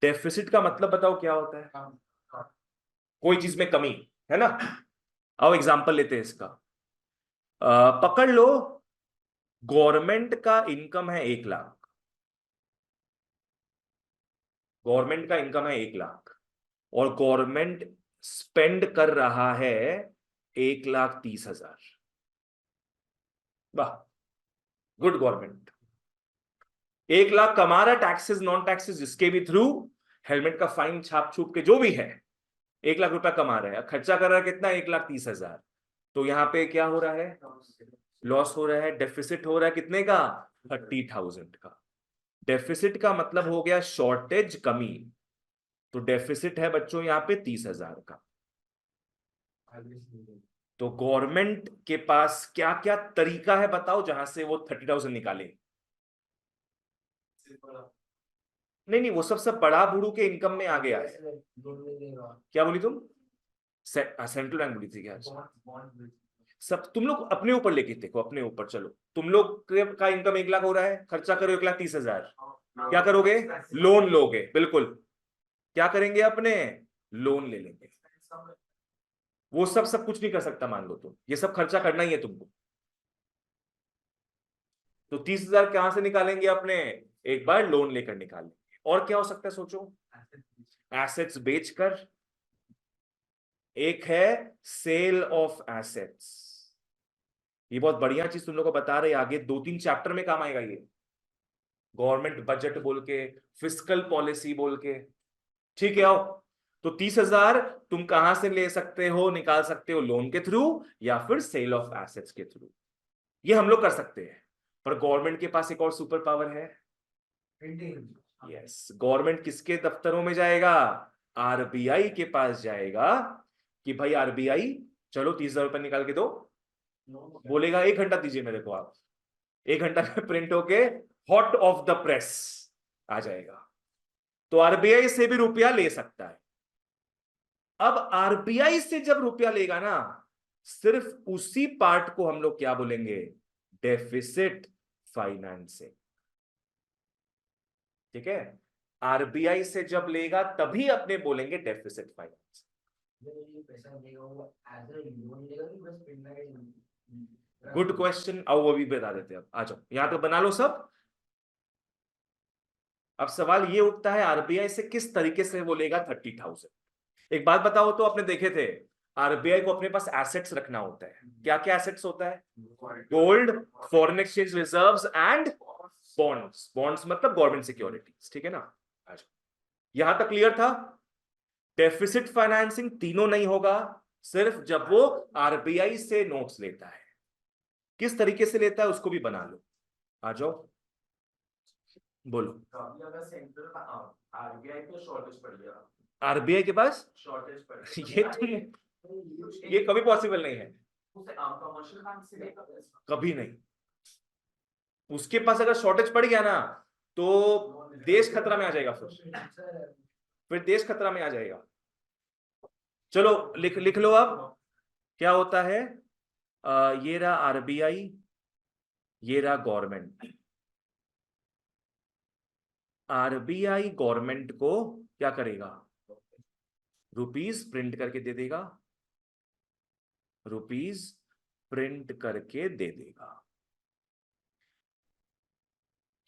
डेफिसिट का मतलब बताओ क्या होता है, कोई चीज में कमी, है ना। आओ एग्जांपल लेते हैं इसका। पकड़ लो गवर्नमेंट का इनकम है 1 लाख, गवर्नमेंट का इनकम है 1 लाख, और गवर्नमेंट स्पेंड कर रहा है 1,30,000। वाह, गुड गवर्नमेंट। 1,00,000 कमा रहा है, टैक्सेस नॉन टैक्सेस जिसके भी थ्रू, हेलमेट का फाइन छाप छूप के जो भी है, 1,00,000 रुपया कमा रहा है। खर्चा कर रहा है कितना? 1,30,000। तो यहाँ पे क्या हो रहा है? लॉस हो रहा है, डेफिसिट हो रहा है कितने का? 30,000 का। डेफिसिट का मतलब हो गया शॉर्टेज, कमी। तो डेफिसिट है बच्चों यहाँ पे 30,000 का। तो गवर्नमेंट के पास क्या क्या तरीका है बताओ जहां से वो 30,000 निकाले? नहीं नहीं, वो सब बड़ा बूढ़ू के इनकम में आ गया है। क्या बोली तुम? सेंट्रल बैंक बोली थी क्या? सब तुम लोग अपने ऊपर लेके देखो, अपने ऊपर चलो। तुम लोग का इनकम 1,00,000 हो रहा है, खर्चा करो 1,30,000। क्या करोगे? लोन लोगे, बिल्कुल। क्या करेंगे? अपने लोन ले लेंगे। वो सब कुछ नहीं कर सकता मान लो तुम, ये सब खर्चा करना ही है तुमको। तो 30,000 कहां से निकालेंगे? अपने एक बार लोन लेकर निकालेंगे। और क्या हो सकता है सोचो? एसेट्स बेचकर। एक है सेल ऑफ एसेट्स। ये बहुत बढ़िया चीज तुम लोग को बता रहे, आगे 2-3 चैप्टर में काम आएगा ये। गवर्नमेंट बजट बोल के, फिस्कल पॉलिसी बोल के। ठीक है, आओ। तो 30,000 तुम कहां से ले सकते हो, निकाल सकते हो? लोन के थ्रू या फिर सेल ऑफ एसेट्स के थ्रू। ये हम लोग कर सकते हैं। पर गवर्नमेंट के पास एक और सुपर पावर है। यस, गवर्नमेंट किसके दफ्तरों में जाएगा? आरबीआई के पास जाएगा कि भाई आरबीआई चलो 30,000 रुपए निकाल के दो। बोलेगा 1 घंटा दीजिए मेरे को आप। 1 घंटा में प्रिंट होके हॉट ऑफ द प्रेस आ जाएगा। तो आरबीआई से भी रुपया ले सकता है। अब आरबीआई से जब रुपया लेगा ना, सिर्फ उसी पार्ट को हम लोग क्या बोलेंगे? Deficit financing. ठीक है, आरबीआई से जब लेगा तभी अपने बोलेंगे डेफिसिट फाइनेंस। Good question. आओ वो भी बता देते हैं। अब आ जाओ, यहां तो बना लो सब। अब सवाल ये उठता है, आरबीआई से किस तरीके से वो लेगा 30,000? एक बात बताओ तो, आपने देखे थे आरबीआई को अपने पास एसेट्स रखना होता है। क्या क्या एसेट्स होता है? Gold, foreign exchange reserves and bonds. Bonds मतलब गवर्नमेंट सिक्योरिटीज। ठीक है ना? यहां तक क्लियर था? डेफिसिट फाइनेंसिंग तीनों नहीं होगा, सिर्फ जब वो आरबीआई से नोट्स लेता है। किस तरीके से लेता है उसको भी बना लो। आ जाओ, बोलो। अगर सेंट्रल आरबीआई को शॉर्टेज पड़ गया, आरबीआई के पास शॉर्टेज पड़ ये तुम, ये कभी पॉसिबल नहीं है। कमर्शियल बैंक से कभी नहीं। उसके पास अगर शॉर्टेज पड़ गया ना, तो देश खतरा में आ जाएगा। फिर देश खतरा में आ जाएगा। चलो लिख लिख लो अब। क्या होता है? ये रहा आरबीआई, ये रहा गवर्नमेंट। आरबीआई गवर्नमेंट को क्या करेगा? रुपीस प्रिंट करके दे देगा। रुपीस प्रिंट करके दे देगा।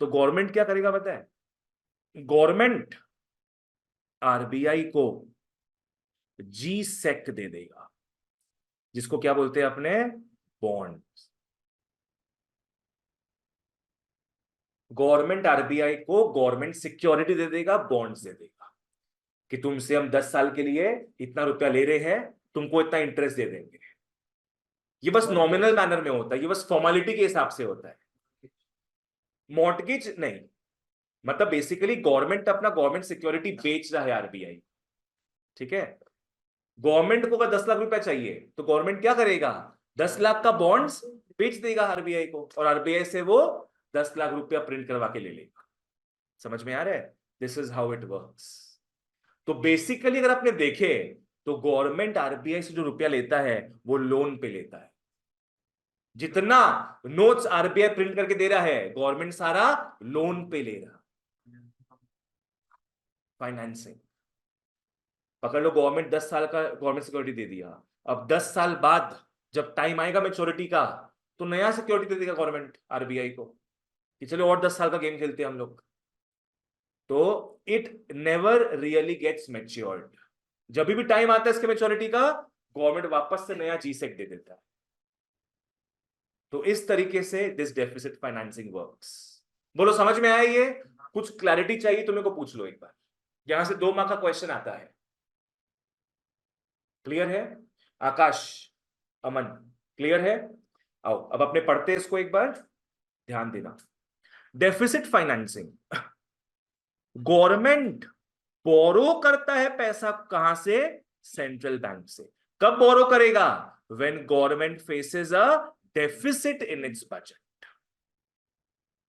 तो गवर्नमेंट क्या करेगा पता है? गवर्नमेंट आरबीआई को जी सेक दे देगा, जिसको क्या बोलते हैं अपने? बॉन्ड। गवर्नमेंट आरबीआई को गवर्नमेंट सिक्योरिटी दे देगा, बॉन्ड्स दे देगा कि तुमसे हम 10 साल के लिए इतना रुपया ले रहे हैं, तुमको इतना इंटरेस्ट दे देंगे। ये बस नॉमिनल मैनर में होता है, ये बस फॉर्मेलिटी के हिसाब से होता है। मॉर्टगेज नहीं, मतलब बेसिकली गवर्नमेंट अपना गवर्नमेंट सिक्योरिटी बेच रहा है आरबीआई। ठीक है, गवर्नमेंट को अगर 10 लाख रुपया चाहिए तो गवर्नमेंट क्या करेगा? 10 लाख का बॉन्ड्स बेच देगा आरबीआई को, और आरबीआई से वो 10 लाख रुपया प्रिंट करवा के ले लेगा। समझ में आ रहा है? This is how it works. तो बेसिकली अगर आपने देखे तो गवर्नमेंट आरबीआई से जो रुपया लेता है वो लोन पे लेता है। जितना नोट्स आरबीआई प्रिंट करके दे रहा है, गवर्नमेंट सारा लोन पे ले रहा। फाइनेंसिंग। पकड़ लो, गवर्नमेंट 10 साल का गवर्नमेंट सिक्योरिटी दे दिया। अब 10 साल बाद जब टाइम आएगा मैच्योरिटी का, तो नया सिक्योरिटी दे देगा गवर्नमेंट आरबीआई को कि चलो और 10 साल का गेम खेलते हैं हम लोग। तो it never really gets matured. जब भी टाइम आता है इसके मैच्योरिटी का, गवर्नमेंट वापस से नया जीसेक दे देता है। तो इस तरीके से दिस डेफिसिट फाइनेंसिंग वर्क्स। बोलो समझ में आया? ये कुछ क्लैरिटी चाहिए तो मेरे को पूछ लो एक बार, यहां से 2 मार्क का क्वेश्चन आता है। क्लियर है? आकाश, अमन, क्लियर है? आओ अब अपने पढ़ते हैं इसको एक बार, ध्यान देना। डेफिसिट फाइनेंसिंग, गवर्नमेंट बोरो करता है पैसा कहां से? सेंट्रल बैंक से। कब बोरो करेगा? When government faces a deficit in its budget.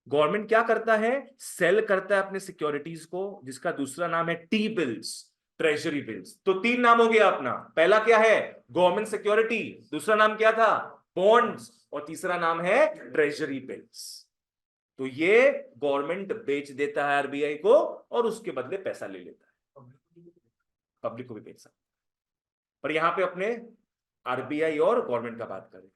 Government क्या करता है? सेल करता है अपने सिक्योरिटीज को, जिसका दूसरा नाम है टी बिल्स, ट्रेजरी बिल्स। तो 3 नाम हो गया अपना। पहला क्या है? गवर्नमेंट सिक्योरिटी, दूसरा नाम क्या था? बॉन्ड्स, और तीसरा नाम है ट्रेजरी बिल्स। तो ये गवर्नमेंट बेच देता है आरबीआई को और उसके बदले पैसा ले लेता है। पब्लिक को भी बेच सकता है, पर यहां पे अपने आरबीआई और गवर्नमेंट का बात करें।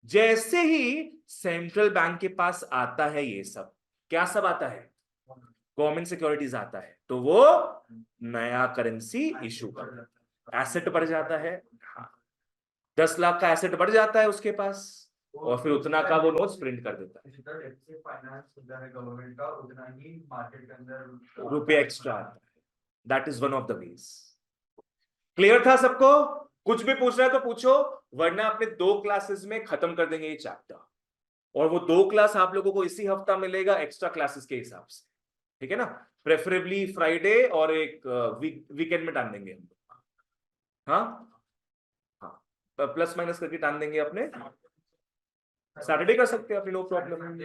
जैसे ही सेंट्रल बैंक के पास आता है ये सब, क्या सब आता है? गवर्नमेंट सिक्योरिटीज आता है, तो वो नया करेंसी इशू कर देता है, एसेट बढ़ जाता है। हाँ, 10 लाख का एसेट बढ़ जाता है उसके पास, और फिर उतना का वो नोट्स प्रिंट कर देता है। जितना डेफिसिट फाइनेंस होता है गवर्नमेंट का, उतना ही मार्केट के अंदर रुपये एक्स्ट्रा आता है। That is one of the ways. Clear था सबको? कुछ भी पूछना है तो पूछो, वरना अपने 2 क्लासेस में खत्म कर देंगे ये चैप्टर, और वो 2 क्लास आप लोगों को इसी हफ्ता मिलेगा एक्स्ट्रा क्लासेस के हिसाब से, ठीक है ना? प्रेफरेबली फ्राइडे और एक वीकेंड में टान देंगे हम। हाँ हाँ, प्लस माइनस करके टान देंगे अपने। सैटरडे कर सकते हैं अपने, नो प्रॉब्लम।